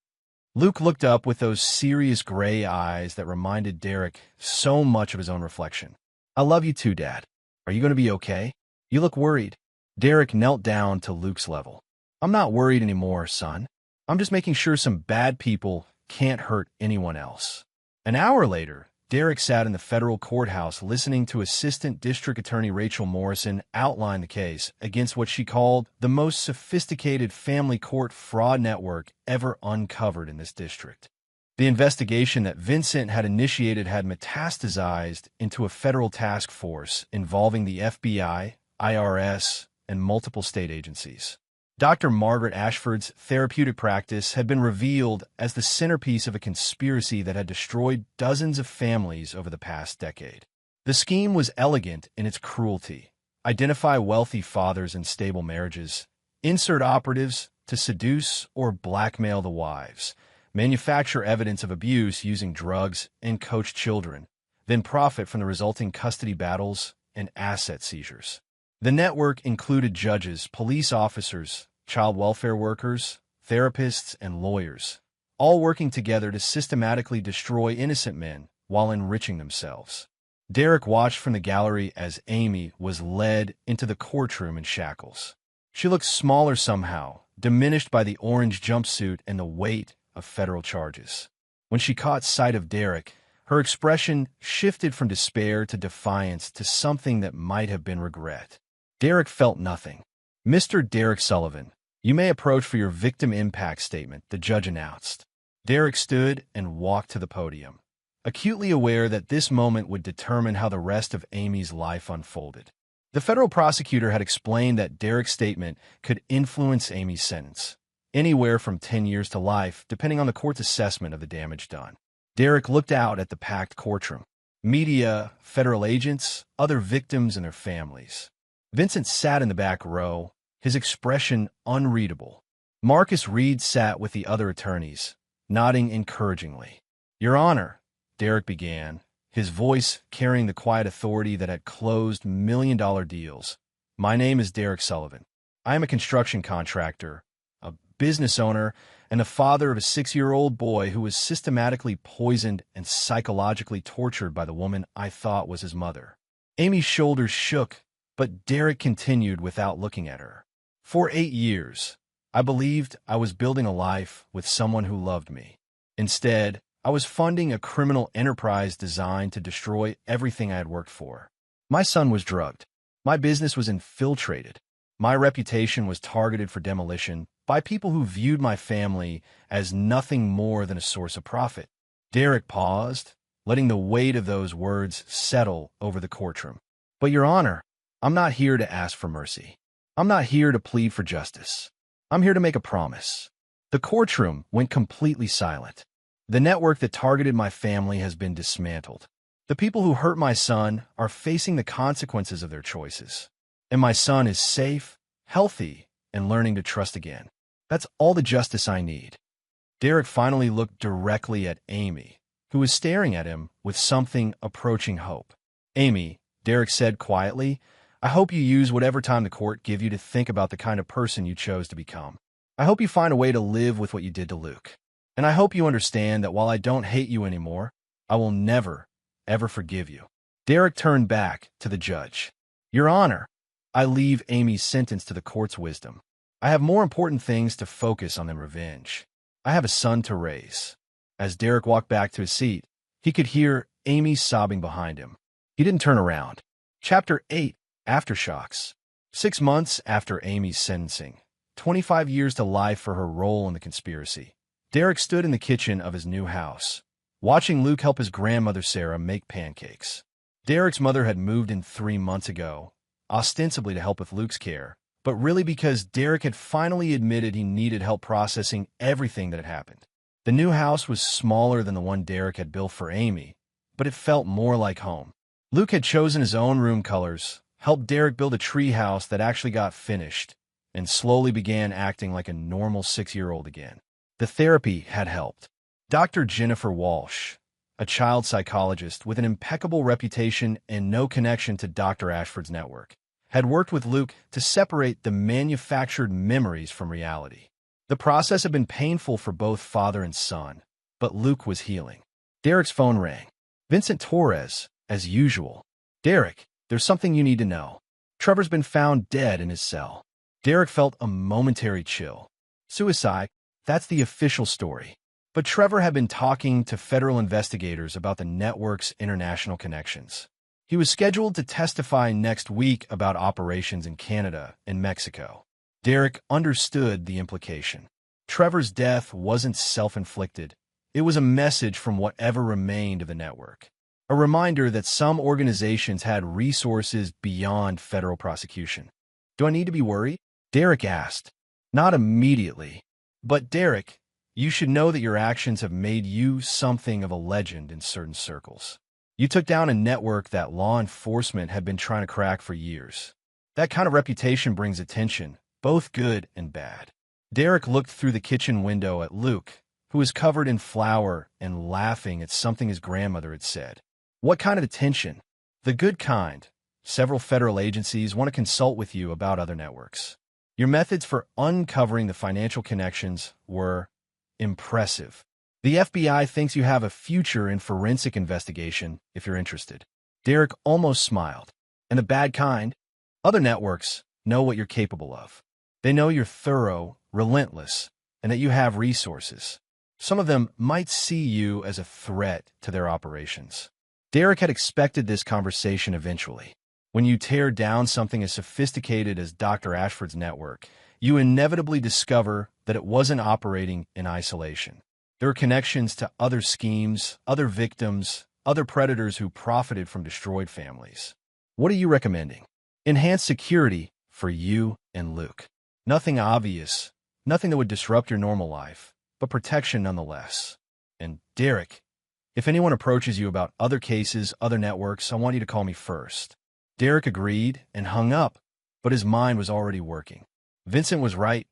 [SPEAKER 1] Luke looked up with those serious gray eyes that reminded Derek so much of his own reflection. "I love you too, Dad. Are you going to be okay? You look worried." Derek knelt down to Luke's level. "I'm not worried anymore, son. I'm just making sure some bad people can't hurt anyone else." An hour later, Derek sat in the federal courthouse listening to Assistant District Attorney Rachel Morrison outline the case against what she called the most sophisticated family court fraud network ever uncovered in this district. The investigation that Vincent had initiated had metastasized into a federal task force involving the FBI, IRS, and multiple state agencies. Dr. Margaret Ashford's therapeutic practice had been revealed as the centerpiece of a conspiracy that had destroyed dozens of families over the past decade. The scheme was elegant in its cruelty. Identify wealthy fathers in stable marriages, insert operatives to seduce or blackmail the wives, manufacture evidence of abuse using drugs, and coach children, then profit from the resulting custody battles and asset seizures. The network included judges, police officers, child welfare workers, therapists, and lawyers, all working together to systematically destroy innocent men while enriching themselves. Derek watched from the gallery as Amy was led into the courtroom in shackles. She looked smaller somehow, diminished by the orange jumpsuit and the weight of federal charges. When she caught sight of Derek, her expression shifted from despair to defiance to something that might have been regret. Derek felt nothing. "Mr. Derek Sullivan, you may approach for your victim impact statement," the judge announced. Derek stood and walked to the podium, acutely aware that this moment would determine how the rest of Amy's life unfolded. The federal prosecutor had explained that Derek's statement could influence Amy's sentence, anywhere from 10 years to life, depending on the court's assessment of the damage done. Derek looked out at the packed courtroom. Media, federal agents, other victims, and their families. Vincent sat in the back row, his expression unreadable. Marcus Reed sat with the other attorneys, nodding encouragingly. "Your Honor," Derek began, his voice carrying the quiet authority that had closed million-dollar deals. "My name is Derek Sullivan. I am a construction contractor, a business owner, and the father of a 6-year-old boy who was systematically poisoned and psychologically tortured by the woman I thought was his mother." Amy's shoulders shook, but Derek continued without looking at her. "For 8 years, I believed I was building a life with someone who loved me. Instead, I was funding a criminal enterprise designed to destroy everything I had worked for. My son was drugged. My business was infiltrated. My reputation was targeted for demolition by people who viewed my family as nothing more than a source of profit." Derek paused, letting the weight of those words settle over the courtroom. "But, Your Honor, I'm not here to ask for mercy. I'm not here to plead for justice. I'm here to make a promise." The courtroom went completely silent. "The network that targeted my family has been dismantled. The people who hurt my son are facing the consequences of their choices. And my son is safe, healthy, and learning to trust again. That's all the justice I need." Derek finally looked directly at Amy, who was staring at him with something approaching hope. "Amy," Derek said quietly, "I hope you use whatever time the court give you to think about the kind of person you chose to become. I hope you find a way to live with what you did to Luke. And I hope you understand that while I don't hate you anymore, I will never, ever forgive you." Derek turned back to the judge. "Your Honor, I leave Amy's sentence to the court's wisdom. I have more important things to focus on than revenge. I have a son to raise." As Derek walked back to his seat, he could hear Amy sobbing behind him. He didn't turn around. Chapter 8. Aftershocks. 6 months after Amy's sentencing, 25 years to life for her role in the conspiracy, Derek stood in the kitchen of his new house, watching Luke help his grandmother Sarah make pancakes. Derek's mother had moved in 3 months ago, ostensibly to help with Luke's care, but really because Derek had finally admitted he needed help processing everything that had happened. The new house was smaller than the one Derek had built for Amy, but it felt more like home. Luke had chosen his own room colors, helped Derek build a tree house that actually got finished, and slowly began acting like a normal 6-year-old again. The therapy had helped. Dr. Jennifer Walsh, a child psychologist with an impeccable reputation and no connection to Dr. Ashford's network, had worked with Luke to separate the manufactured memories from reality. The process had been painful for both father and son, but Luke was healing. Derek's phone rang. Vincent Torres, as usual. "Derek, there's something you need to know. Trevor's been found dead in his cell." Derek felt a momentary chill. Suicide, that's the official story. But Trevor had been talking to federal investigators about the network's international connections. He was scheduled to testify next week about operations in Canada and Mexico. Derek understood the implication. Trevor's death wasn't self-inflicted. It was a message from whatever remained of the network. A reminder that some organizations had resources beyond federal prosecution. "Do I need to be worried?" Derek asked. "Not immediately. But Derek, you should know that your actions have made you something of a legend in certain circles. You took down a network that law enforcement had been trying to crack for years. That kind of reputation brings attention, both good and bad." Derek looked through the kitchen window at Luke, who was covered in flour and laughing at something his grandmother had said. "What kind of attention?" "The good kind. Several federal agencies want to consult with you about other networks. Your methods for uncovering the financial connections were impressive. The FBI thinks you have a future in forensic investigation if you're interested." Derek almost smiled. "And the bad kind? Other networks know what you're capable of. They know you're thorough, relentless, and that you have resources. Some of them might see you as a threat to their operations." Derek had expected this conversation eventually. When you tear down something as sophisticated as Dr. Ashford's network, you inevitably discover that it wasn't operating in isolation. There were connections to other schemes, other victims, other predators who profited from destroyed families. "What are you recommending?" "Enhanced security for you and Luke. Nothing obvious, nothing that would disrupt your normal life, but protection nonetheless. And Derek, if anyone approaches you about other cases, other networks, I want you to call me first." Derek agreed and hung up, but his mind was already working. Vincent was right.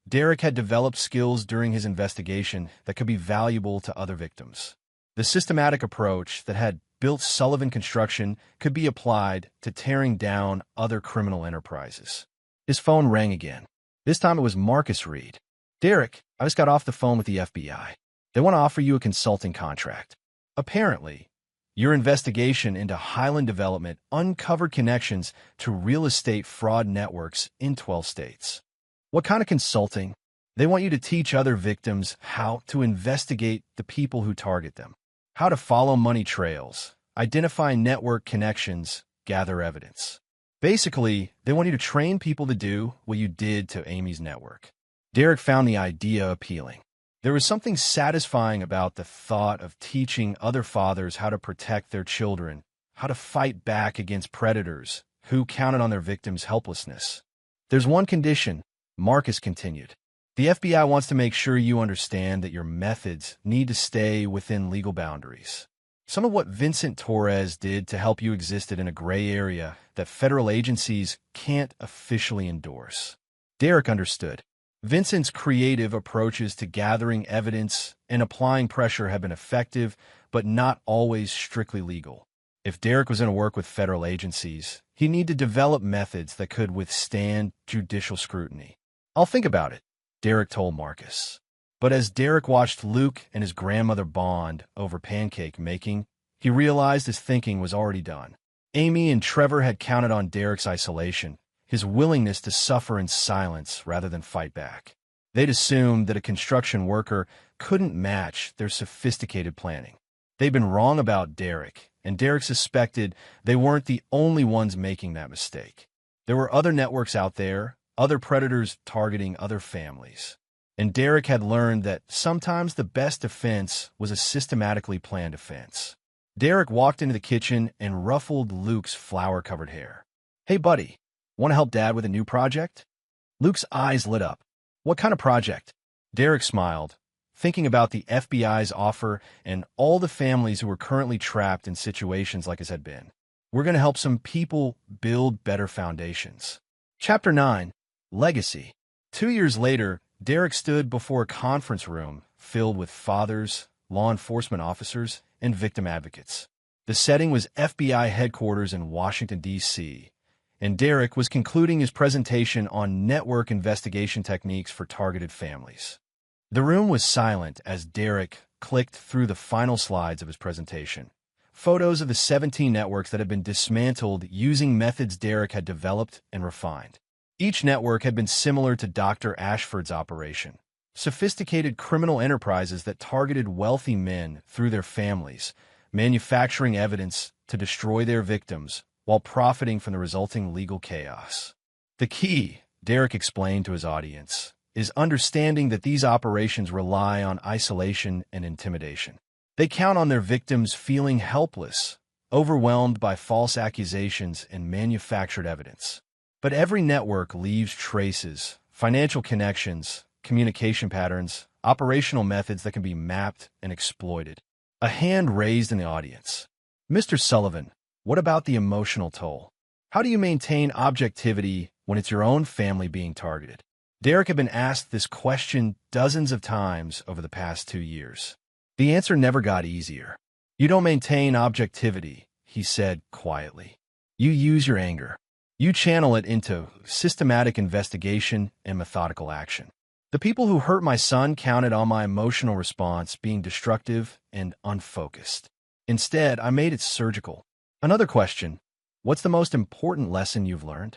[SPEAKER 1] Derek had developed skills during his investigation that could be valuable to other victims. The systematic approach that had built Sullivan Construction could be applied to tearing down other criminal enterprises. His phone rang again. This time it was Marcus Reed. "Derek, I just got off the phone with the FBI. They want to offer you a consulting contract. Apparently, your investigation into Highland Development uncovered connections to real estate fraud networks in 12 states. What kind of consulting? They want you to teach other victims how to investigate the people who target them, how to follow money trails, identify network connections, gather evidence. Basically, they want you to train people to do what you did to Amy's network." Derek found the idea appealing. There was something satisfying about the thought of teaching other fathers how to protect their children, how to fight back against predators who counted on their victims' helplessness. "There's one condition," Marcus continued. "The FBI wants to make sure you understand that your methods need to stay within legal boundaries. Some of what Vincent Torres did to help you existed in a gray area that federal agencies can't officially endorse." Derek understood. Vincent's creative approaches to gathering evidence and applying pressure have been effective, but not always strictly legal. If Derek was going to work with federal agencies, he'd need to develop methods that could withstand judicial scrutiny. "I'll think about it," Derek told Marcus. But as Derek watched Luke and his grandmother bond over pancake making, he realized his thinking was already done. Amy and Trevor had counted on Derek's isolation, his willingness to suffer in silence rather than fight back. They'd assumed that a construction worker couldn't match their sophisticated planning. They'd been wrong about Derek, and Derek suspected they weren't the only ones making that mistake. There were other networks out there, other predators targeting other families. And Derek had learned that sometimes the best defense was a systematically planned offense. Derek walked into the kitchen and ruffled Luke's flour-covered hair. "Hey, buddy. Want to help Dad with a new project?" Luke's eyes lit up. "What kind of project?" Derek smiled. thinking about the FBI's offer and all the families who were currently trapped in situations like his had been. We're going to help some people build better foundations. Chapter 9. Legacy. 2 years later, Derek stood before a conference room filled with fathers, law enforcement officers, and victim advocates. The setting was FBI headquarters in Washington, D.C., and Derek was concluding his presentation on network investigation techniques for targeted families. The room was silent as Derek clicked through the final slides of his presentation. Photos of the 17 networks that had been dismantled using methods Derek had developed and refined. Each network had been similar to Dr. Ashford's operation. Sophisticated criminal enterprises that targeted wealthy men through their families, manufacturing evidence to destroy their victims while profiting from the resulting legal chaos. The key, Derek explained to his audience, is understanding that these operations rely on isolation and intimidation. They count on their victims feeling helpless, overwhelmed by false accusations and manufactured evidence. But every network leaves traces, financial connections, communication patterns, operational methods that can be mapped and exploited. A hand raised in the audience. Mr. Sullivan, what about the emotional toll? How do you maintain objectivity when it's your own family being targeted? Derek had been asked this question dozens of times over the past 2 years. The answer never got easier. You don't maintain objectivity, he said quietly. You use your anger. You channel it into systematic investigation and methodical action. The people who hurt my son counted on my emotional response being destructive and unfocused. Instead, I made it surgical. Another question, what's the most important lesson you've learned?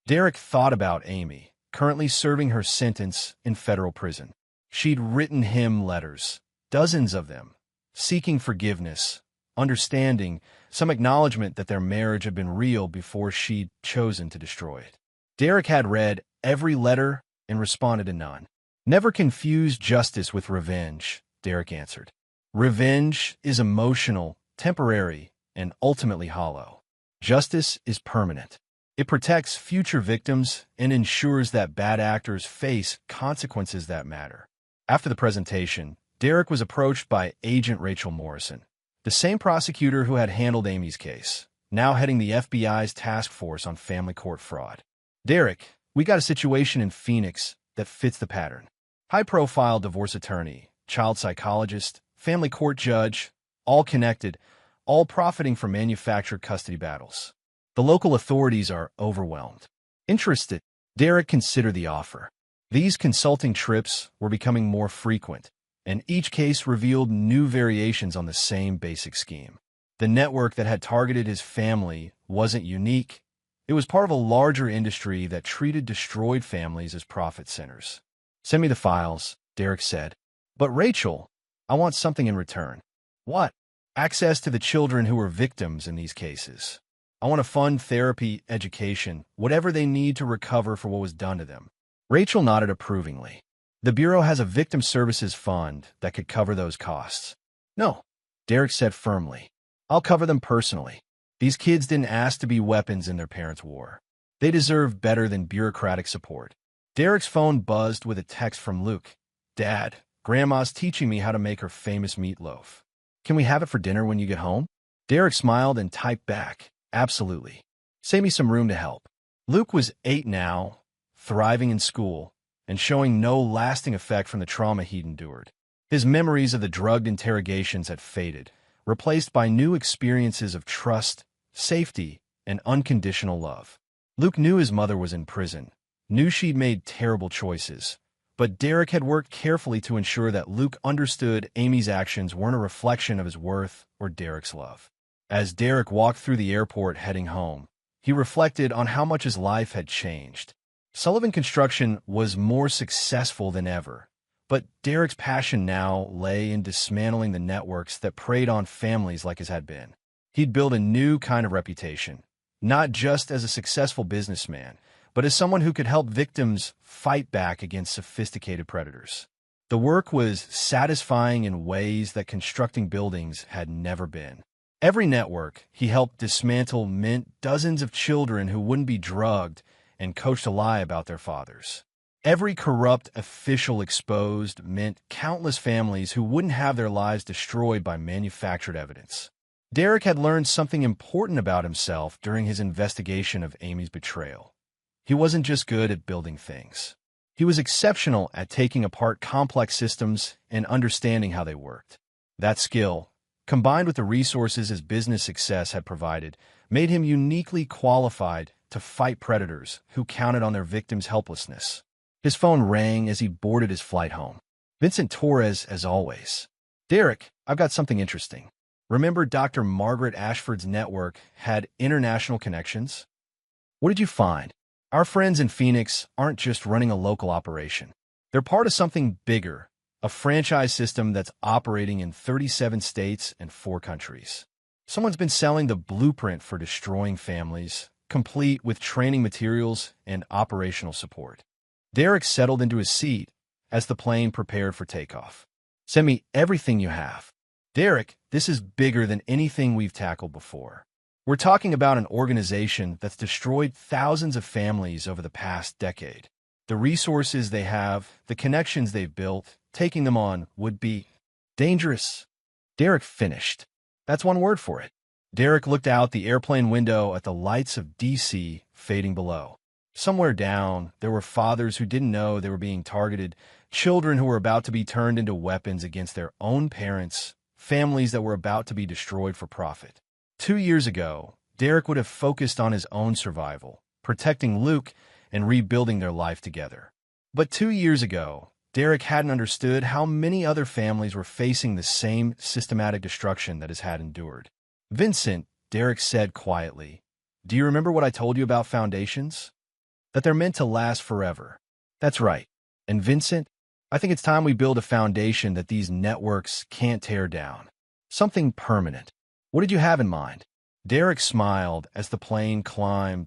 [SPEAKER 1] Derek thought about Amy, currently serving her sentence in federal prison. She'd written him letters, dozens of them, seeking forgiveness, understanding, some acknowledgement that their marriage had been real before she'd chosen to destroy it. Derek had read every letter and responded to none. Never confuse justice with revenge, Derek answered. Revenge is emotional, temporary, and ultimately hollow. Justice is permanent. It protects future victims and ensures that bad actors face consequences that matter. After the presentation, Derek was approached by Agent Rachel Morrison, the same prosecutor who had handled Amy's case, now heading the FBI's task force on family court fraud. Derek, we got a situation in Phoenix that fits the pattern. High-profile divorce attorney, child psychologist, family court judge, all connected, all profiting from manufactured custody battles. The local authorities are overwhelmed. Interested, Derek considered the offer. These consulting trips were becoming more frequent, and each case revealed new variations on the same basic scheme. The network that had targeted his family wasn't unique. It was part of a larger industry that treated destroyed families as profit centers. Send me the files, Derek said. But Rachel, I want something in return. What? Access to the children who were victims in these cases. I want to fund therapy, education, whatever they need to recover for what was done to them. Rachel nodded approvingly. The Bureau has a victim services fund that could cover those costs. No, Derek said firmly. I'll cover them personally. These kids didn't ask to be weapons in their parents' war. They deserve better than bureaucratic support. Derek's phone buzzed with a text from Luke. Dad, Grandma's teaching me how to make her famous meatloaf. Can we have it for dinner when you get home? Derek smiled and typed back. Absolutely. Save me some room to help. Luke was 8 now, thriving in school, and showing no lasting effect from the trauma he'd endured. His memories of the drugged interrogations had faded, replaced by new experiences of trust, safety, and unconditional love. Luke knew his mother was in prison, knew she'd made terrible choices, but Derek had worked carefully to ensure that Luke understood Amy's actions weren't a reflection of his worth or Derek's love. As Derek walked through the airport heading home, he reflected on how much his life had changed. Sullivan Construction was more successful than ever, but Derek's passion now lay in dismantling the networks that preyed on families like his had been. He'd built a new kind of reputation, not just as a successful businessman, but as someone who could help victims fight back against sophisticated predators. The work was satisfying in ways that constructing buildings had never been. Every network he helped dismantle meant dozens of children who wouldn't be drugged and coached to lie about their fathers. Every corrupt official exposed meant countless families who wouldn't have their lives destroyed by manufactured evidence. Derek had learned something important about himself during his investigation of Amy's betrayal. He wasn't just good at building things. He was exceptional at taking apart complex systems and understanding how they worked. That skill, combined with the resources his business success had provided, made him uniquely qualified to fight predators who counted on their victims' helplessness. His phone rang as he boarded his flight home. Vincent Torres, as always. Derek, I've got something interesting. Remember Dr. Margaret Ashford's network had international connections? What did you find? Our friends in Phoenix aren't just running a local operation. They're part of something bigger, a franchise system that's operating in 37 states and 4 countries. Someone's been selling the blueprint for destroying families, complete with training materials and operational support. Derek settled into his seat as the plane prepared for takeoff. Send me everything you have. Derek, this is bigger than anything we've tackled before. We're talking about an organization that's destroyed thousands of families over the past decade. The resources they have, the connections they've built, taking them on would be dangerous. Derek finished. That's one word for it. Derek looked out the airplane window at the lights of D.C. fading below. Somewhere down, there were fathers who didn't know they were being targeted, children who were about to be turned into weapons against their own parents, families that were about to be destroyed for profit. 2 years ago, Derek would have focused on his own survival, protecting Luke and rebuilding their life together. But 2 years ago, Derek hadn't understood how many other families were facing the same systematic destruction that his had endured. Vincent, Derek said quietly, do you remember what I told you about foundations? That they're meant to last forever. That's right. And Vincent, I think it's time we build a foundation that these networks can't tear down. Something permanent. What did you have in mind? Derek smiled as the plane climbed